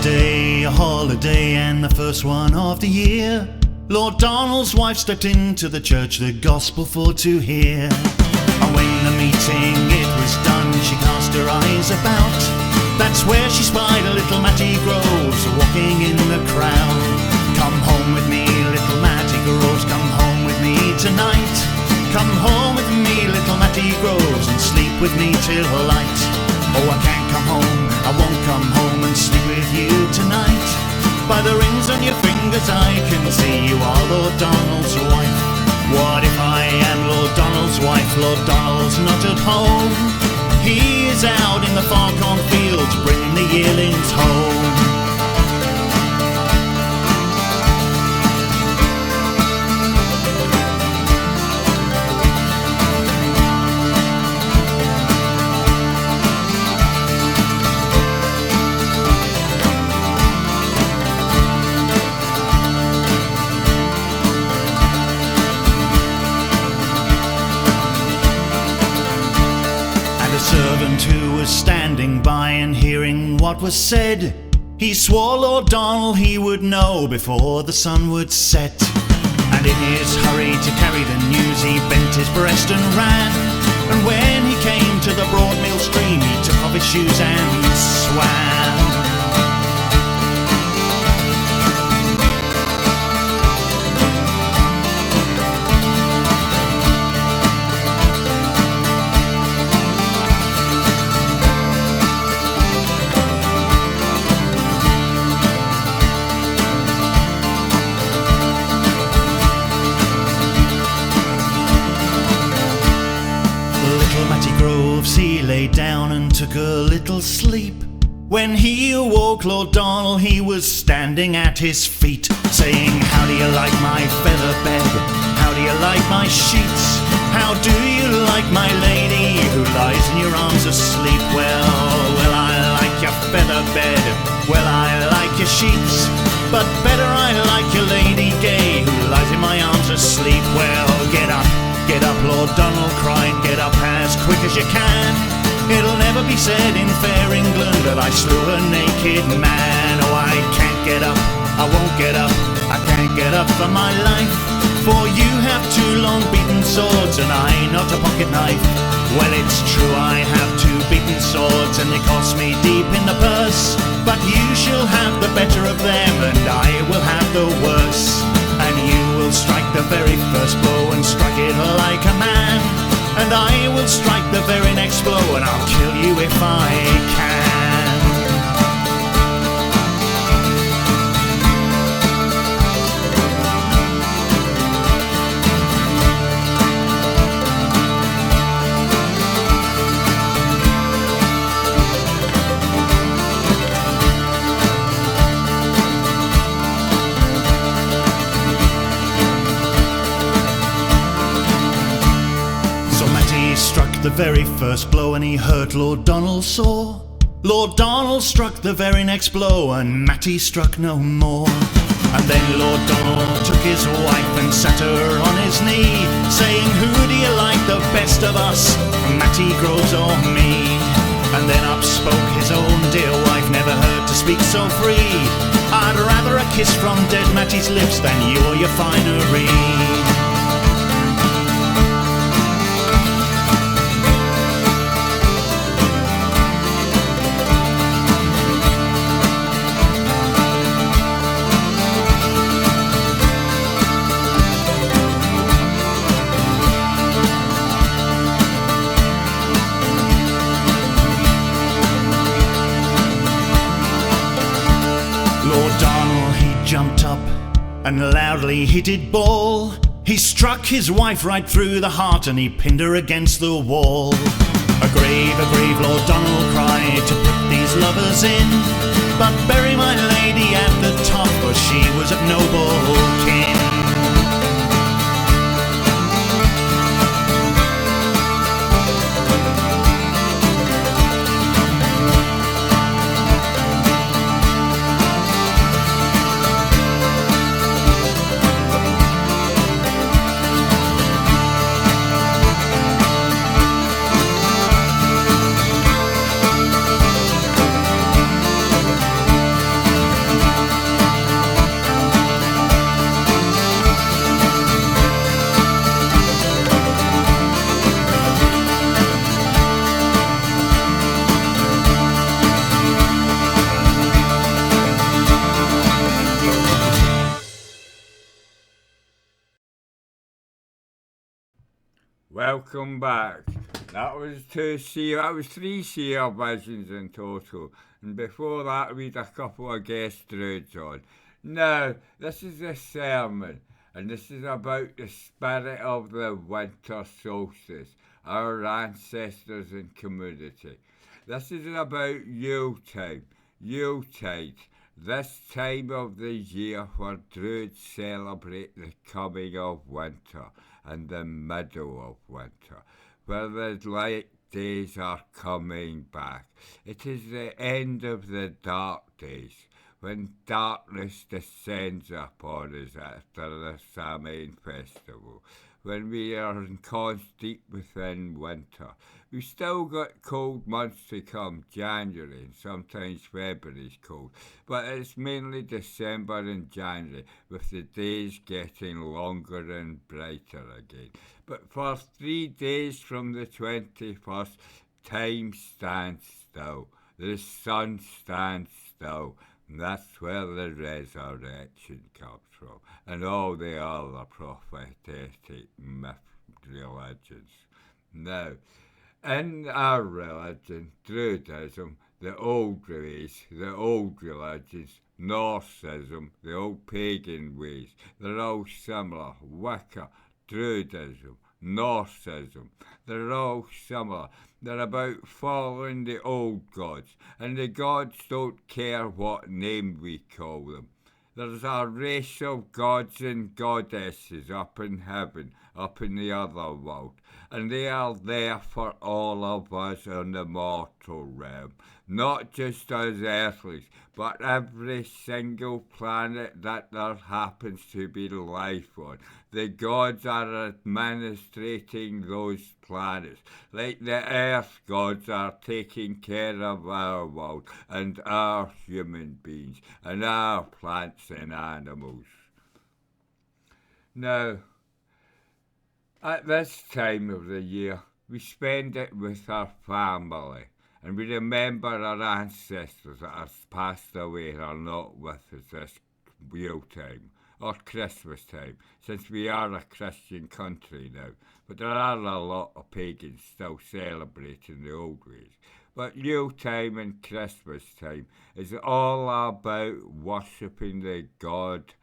A holiday and the first one of the year. Lord Donald's wife stepped into the church, the gospel for to hear. And when the meeting it was done, she cast her eyes about. That's where she spied a little Matty Groves walking in the crowd. Come home with me, little Matty Groves, come home with me tonight. Come home with me, little Matty Groves, and sleep with me till light. Oh, I can't come home, I won't come home and sleep with you tonight. By the rings on your fingers I can see you are Lord Donald's wife. What if I am Lord Donald's wife? Lord Donald's not at home. He is out in the far cornfields bringing the yearlings home. Servant who was standing by and hearing what was said, he swore Lord Donald he would know before the sun would set. And in his hurry to carry the news he bent his breast and ran. And when he came to the broad mill stream he took off his shoes and swam. He lay down and took a little sleep. When he awoke, Lord Donald, he was standing at his feet, saying, how do you like my feather bed? How do you like my sheets? How do you like my lady who lies in your arms asleep? Well, I like your feather bed. Well, I like your sheets. But better I like your lady gay who lies in my arms asleep. Well, get up, Lord Donald cried, get up as quick as you can. It'll never be said in fair England that I slew a naked man. Oh, I can't get up, I won't get up, I can't get up for my life. For you have two long beaten swords and I not a pocket knife. Well, it's true I have two beaten swords and they cost me deep in the purse. But you shall have the better of them and I will have the worse. And you will strike the very first blow and strike it like a man. And I will strike the very next blow and I'll kill you if I can. the very first blow and he hurt Lord Donald sore. Lord Donald struck the very next blow and Matty struck no more. And then Lord Donald took his wife and sat her on his knee, saying, "Who do you like the best of us, Matty Groves or me?" And then up spoke his own dear wife, never heard to speak so free. "I'd rather a kiss from dead Matty's lips than you or your finery." Jumped up and loudly he did bawl. He struck his wife right through the heart and he pinned her against the wall. A grave, Lord Donald cried, to put these lovers in, but bury my lady at the top, for she was of noble kin. Welcome back. That was three Seer visions in total. And before that, we had a couple of guest druids on. Now, this is a sermon, and this is about the spirit of the winter solstice, our ancestors and community. This is about Yuletide, this time of the year where druids celebrate the coming of winter and the middle of winter, where the light days are coming back. It is the end of the dark days, when darkness descends upon us after the Samhain festival, when we are deep within winter. We've still got cold months to come, January, and sometimes February is cold, but it's mainly December and January, with the days getting longer and brighter again. But for 3 days from the 21st, time stands still. The sun stands still. And that's where the resurrection comes from, and all the other prophetic myth religions. Now, in our religion, Druidism, the old ways, the old religions, Norseism, the old pagan ways, they're all similar. Wicca, Druidism, Norseism, they're all similar. They're about following the old gods, and the gods don't care what name we call them. There's a race of gods and goddesses up in heaven, up in the other world, and they are there for all of us in the mortal realm, not just us earthlings, but every single planet that there happens to be life on. The gods are administrating those planets, like the earth gods are taking care of our world and our human beings and our plants and animals. Now, at this time of the year, we spend it with our family, and we remember our ancestors that have passed away and are not with us this Yuletime or Christmas time, since we are a Christian country now. But there are a lot of pagans still celebrating the old ways. But Yuletime and Christmas time is all about worshipping the God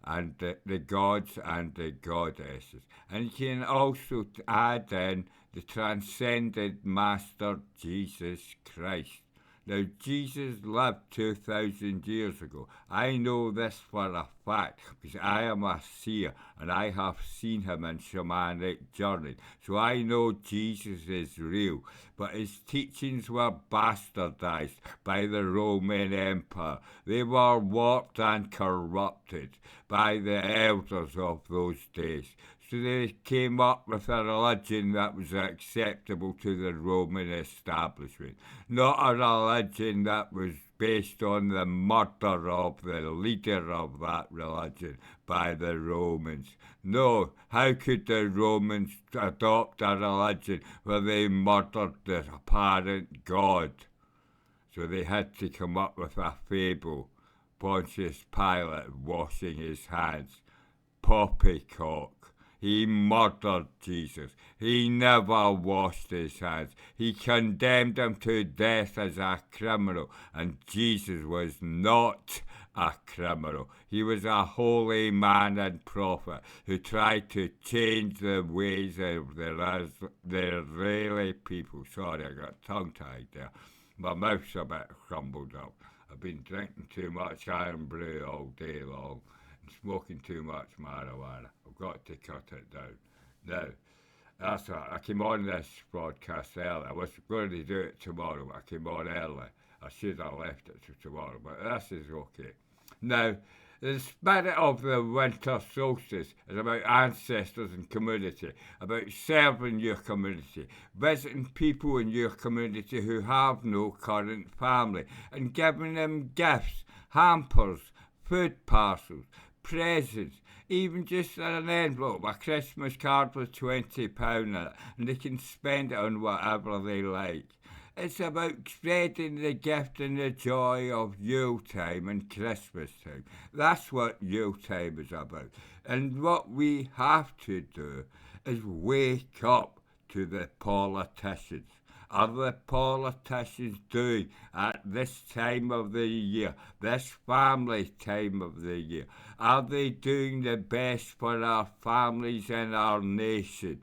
and the gods and the goddesses. And you can also add in the transcendent Master Jesus Christ, Now, Jesus lived 2,000 years ago. I know this for a fact because I am a seer and I have seen him in shamanic journey. So I know Jesus is real, but his teachings were bastardized by the Roman Empire. They were warped and corrupted by the elders of those days. So they came up with a religion that was acceptable to the Roman establishment, not a religion that was based on the murder of the leader of that religion by the Romans. No, how could the Romans adopt a religion where they murdered the apparent God? So they had to come up with a fable. Pontius Pilate washing his hands. Poppycock. He murdered Jesus. He never washed his hands. He condemned him to death as a criminal, and Jesus was not a criminal. He was a holy man and prophet who tried to change the ways of the Israeli people. Sorry, I got tongue-tied there. My mouth's a bit crumbled up. I've been drinking too much iron brew all day long. Smoking too much marijuana. I've got to cut it down. Now, I came on this broadcast early. I was going to do it tomorrow, but I came on early. I should have left it to tomorrow, but this is okay. Now, the spirit of the winter solstice is about ancestors and community, about serving your community, visiting people in your community who have no current family, and giving them gifts, hampers, food parcels, presents, even just an envelope, a Christmas card with £20 in it, and they can spend it on whatever they like. It's about spreading the gift and the joy of Yuletime and Christmas time. That's what Yuletime is about. And what we have to do is wake up to the politicians. Are the politicians doing at this time of the year, this family time of the year? Are they doing the best for our families and our nation?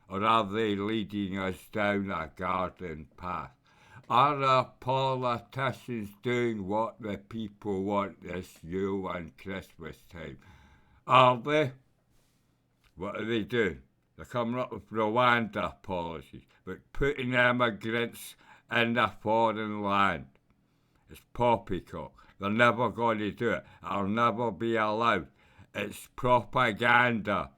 Or are they leading us down a garden path? Are our politicians doing what the people want this Yule and Christmas time? Are they? What are they doing? They're coming up with Rwanda policies, but putting immigrants in a foreign land. It's poppycock. They're never going to do it. It'll never be allowed. It's propaganda.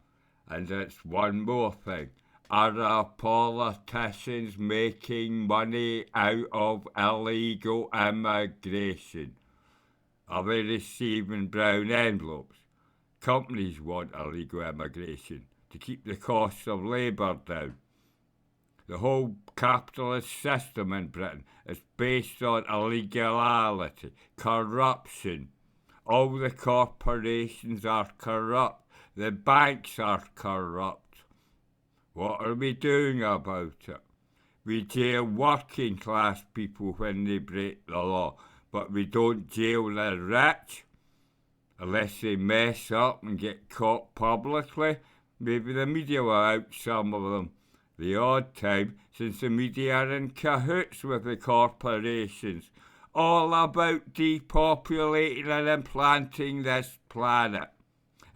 And it's one more thing. Are our politicians making money out of illegal immigration? Are they receiving brown envelopes? Companies want illegal immigration to keep the costs of labour down. The whole capitalist system in Britain is based on illegality, corruption. All the corporations are corrupt. The banks are corrupt. What are we doing about it? We jail working class people when they break the law, but we don't jail the rich unless they mess up and get caught publicly. Maybe the media will out some of them the odd time, since the media are in cahoots with the corporations, all about depopulating and implanting this planet.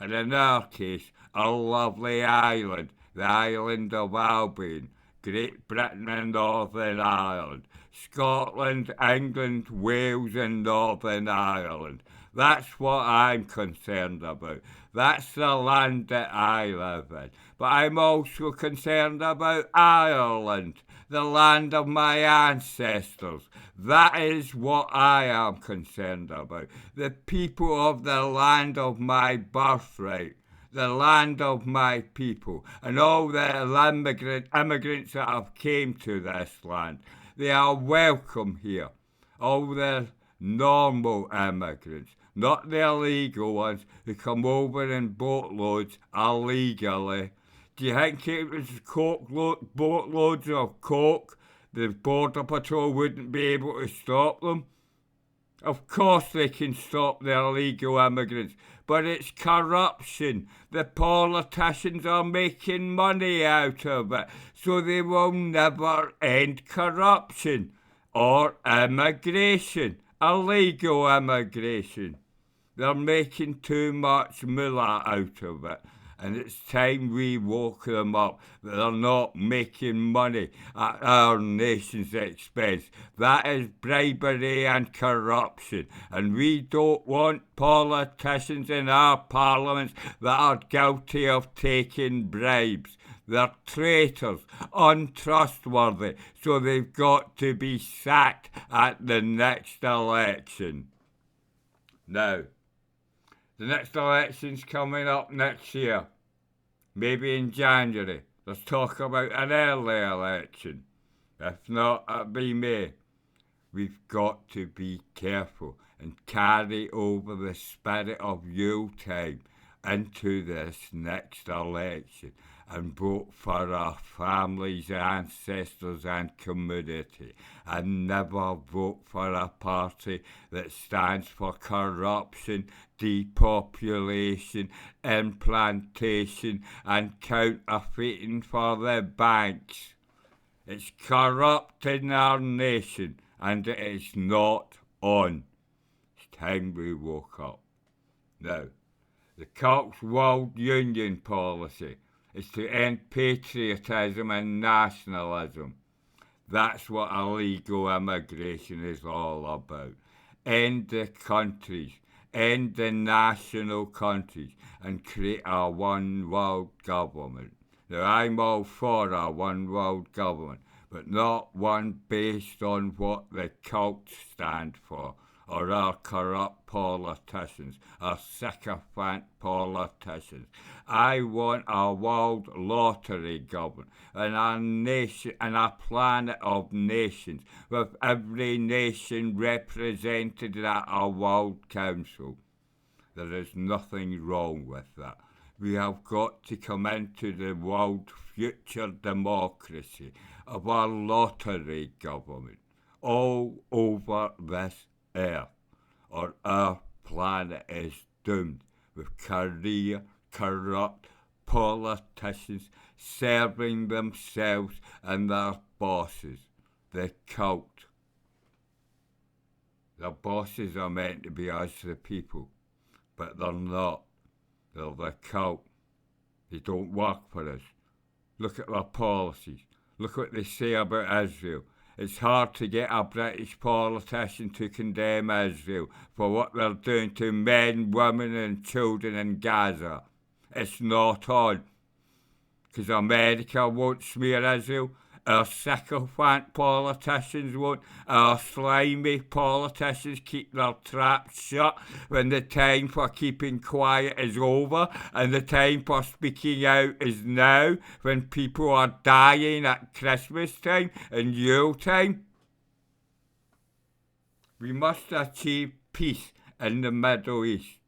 And in our case, a lovely island, the island of Albion, Great Britain and Northern Ireland, Scotland, England, Wales and Northern Ireland. That's what I'm concerned about. That's the land that I live in. But I'm also concerned about Ireland, the land of my ancestors. That is what I am concerned about. The people of the land of my birthright, the land of my people, and all the immigrants that have came to this land. They are welcome here. All the normal immigrants, not the illegal ones who come over in boatloads illegally. Do you think it was boatloads of coke? The Border Patrol wouldn't be able to stop them? Of course they can stop the illegal immigrants, but it's corruption. The politicians are making money out of it, so they will never end corruption. or immigration, illegal immigration. They're making too much moolah out of it, and it's time we woke them up that they're not making money at our nation's expense. That is bribery and corruption, and we don't want politicians in our parliaments that are guilty of taking bribes. They're traitors, untrustworthy, so they've got to be sacked at the next election. Now, the next election's coming up next year, maybe in January. Let's talk about an early election. If not, it'll be May. We've got to be careful and carry over the spirit of Yuletime into this next election and vote for our families, ancestors and community, and never vote for a party that stands for corruption, depopulation, implantation and counterfeiting for the banks. It's corrupting our nation and it is not on. It's time we woke up. Now, the Cult's World Union policy is to end patriotism and nationalism. That's what illegal immigration is all about. End the countries, end the national countries, and create a one world government. Now, I'm all for a one world government, but not one based on what the cults stand for, or our corrupt politicians, our sycophant politicians. I want a world lottery government and a nation and a planet of nations, with every nation represented at a world council. There is nothing wrong with that. We have got to come into the world future democracy of our lottery government all over this earth, or our planet is doomed with corrupt politicians serving themselves and their bosses, the cult. The bosses are meant to be us, the people, but they're not. They're the cult. They don't work for us. Look at their policies. Look what they say about Israel. It's hard to get a British politician to condemn Israel for what they're doing to men, women and children in Gaza. It's not on. Because America won't smear Israel. Our sycophant politicians won't. Our slimy politicians keep their traps shut when the time for keeping quiet is over and the time for speaking out is now, when people are dying at Christmas time and Yule time. We must achieve peace in the Middle East,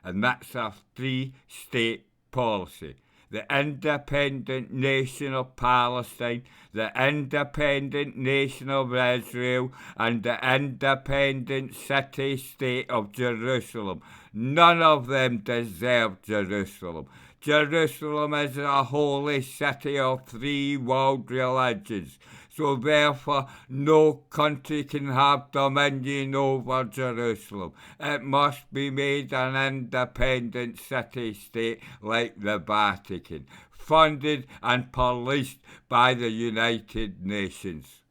and that's a three-state policy. The independent nation of Palestine, the independent nation of Israel, and the independent city-state of Jerusalem. None of them deserve Jerusalem. Jerusalem is a holy city of three world religions, so therefore no country can have dominion over Jerusalem. It must be made an independent city-state like the Vatican, funded and policed by the United Nations.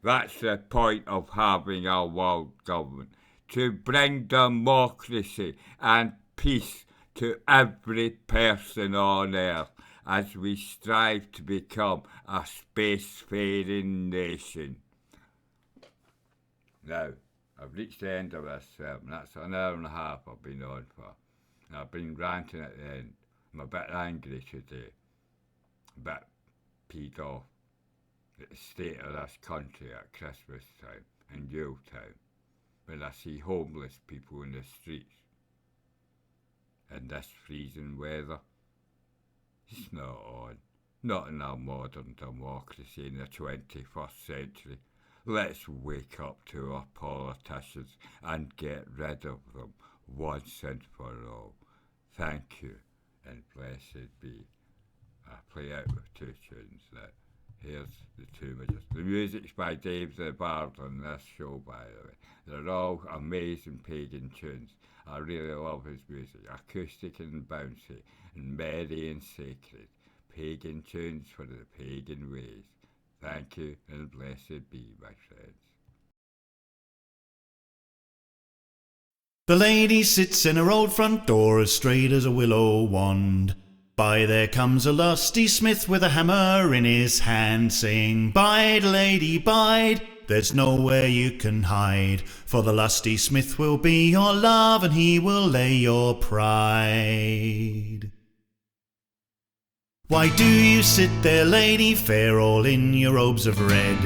That's the point of having a world government, to bring democracy and peace to every person on earth as we strive to become a spacefaring nation. Now, I've reached the end of this sermon. That's an hour and a half I've been on for. And I've been ranting at the end. I'm a bit angry today, a bit peed off at the state of this country at Christmas time and Yule time, when I see homeless people in the streets in this freezing weather. It's not on. Not in our modern democracy in the 21st century. Let's wake up to our politicians and get rid of them once and for all. Thank you, and blessed be. I play out with two tunes that Here's the two majors. The music's by Dave the Bard on this show, by the way. They're all amazing pagan tunes. I really love his music. Acoustic and bouncy, and merry and sacred. Pagan tunes for the pagan ways. Thank you, and blessed be, my friends. The lady sits in her old front door as straight as a willow wand. By there comes a lusty smith with a hammer in his hand, saying, "Bide, lady, bide, there's nowhere you can hide, for the lusty smith will be your love, and he will lay your pride." Why do you sit there, lady fair, all in your robes of red?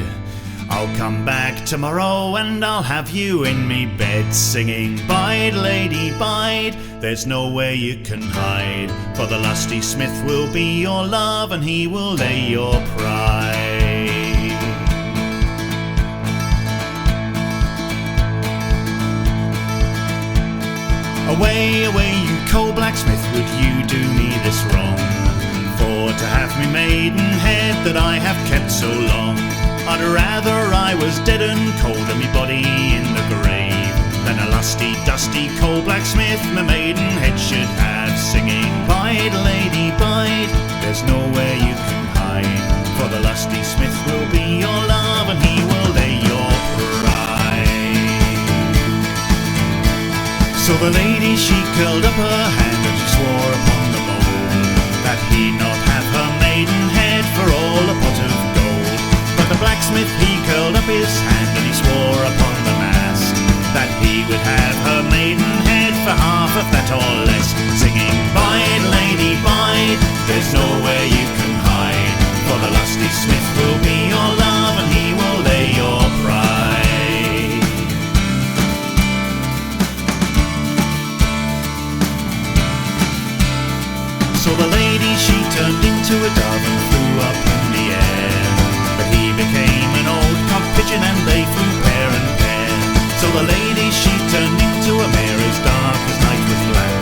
I'll come back tomorrow and I'll have you in me bed, singing, "Bide, lady, bide, there's nowhere you can hide, for the lusty smith will be your love, and he will lay your pride." Away, away, you cold blacksmith, would you do me this wrong? For to have me maidenhead that I have kept so long, I'd rather I was dead and cold and me body in the grave, than a lusty, dusty cold blacksmith my maidenhead should have, singing, "Bide, lady, bide, there's nowhere you can hide, for the lusty smith will be your love, and he will lay your pride." So the lady she curled up her hand and she swore upon the mould that he'd not have her maidenhead for all a pot of gold. But the blacksmith he curled up his hand and he swore upon the mast that he would have her maidenhead for half of that or less, singing, "Bide, lady, bide, there's nowhere you can hide, for the lusty smith will be your love, and he will lay your pride." So the lady she turned into a dove and flew up in the air, but he became an old cock pigeon and they flew pair and pair. So the lady she turned into a mare as dark as night was black,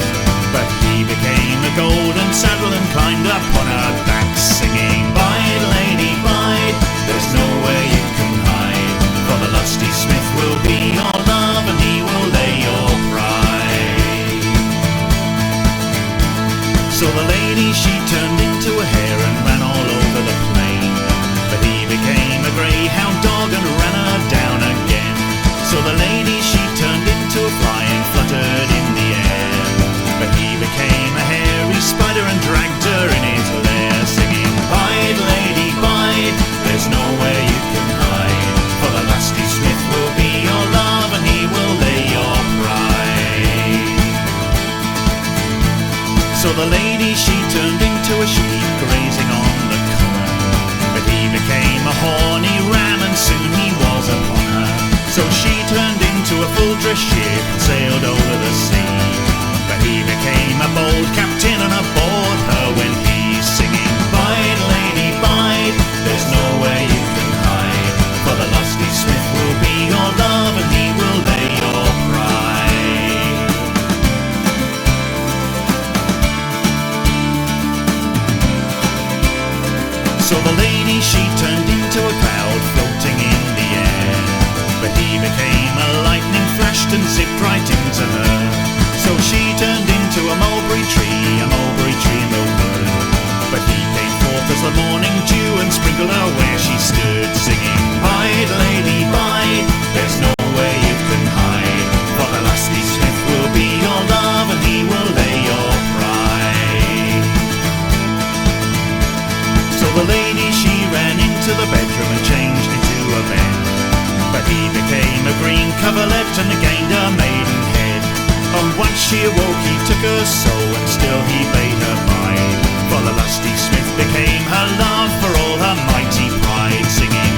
but he became a golden saddle and climbed up on her back, singing, "Bide, lady, bide, there's nowhere you can hide, for the lusty smith will be your love, and he will lay your pride." So the lady she turned into a hare and ran all over the plain, but he became a greyhound dog and ran her down again. So the lady she turned into a fly and fluttered in the air, but he became a hairy spider and dragged her in his lair, singing, "Bide, lady, bide, there's nowhere you can hide, for the lusty smith will be your love, and he will lay your pride." So the lady she turned into a sheep grazing on the common, but he became a horny ram and soon he was upon her. So she turned into a full-dress ship and sailed over the sea, but he became a bold captain and aboard her when he's singing, "Bide, lady, bide, there's nowhere you can hide, for the lusty smith will be your love, and he will lay your pride." So the lady she turned into a cloud floating in the air, but he became a lightning flashed and zipped right into her. So she turned into a mulberry tree in the wood, but he came forth as the morning dew and sprinkled her where she stood, singing, "Bide, lady, bide, there's nowhere you can hide, for the lusty smith will be your love, and he will lay your pride." So the lady she ran into the bedroom and changed into a bed, but he became a green coverlet and gained her maidenhead. And once she awoke he took her soul, and still he bade her bide, for the lusty smith became her love for all her mighty pride, singing,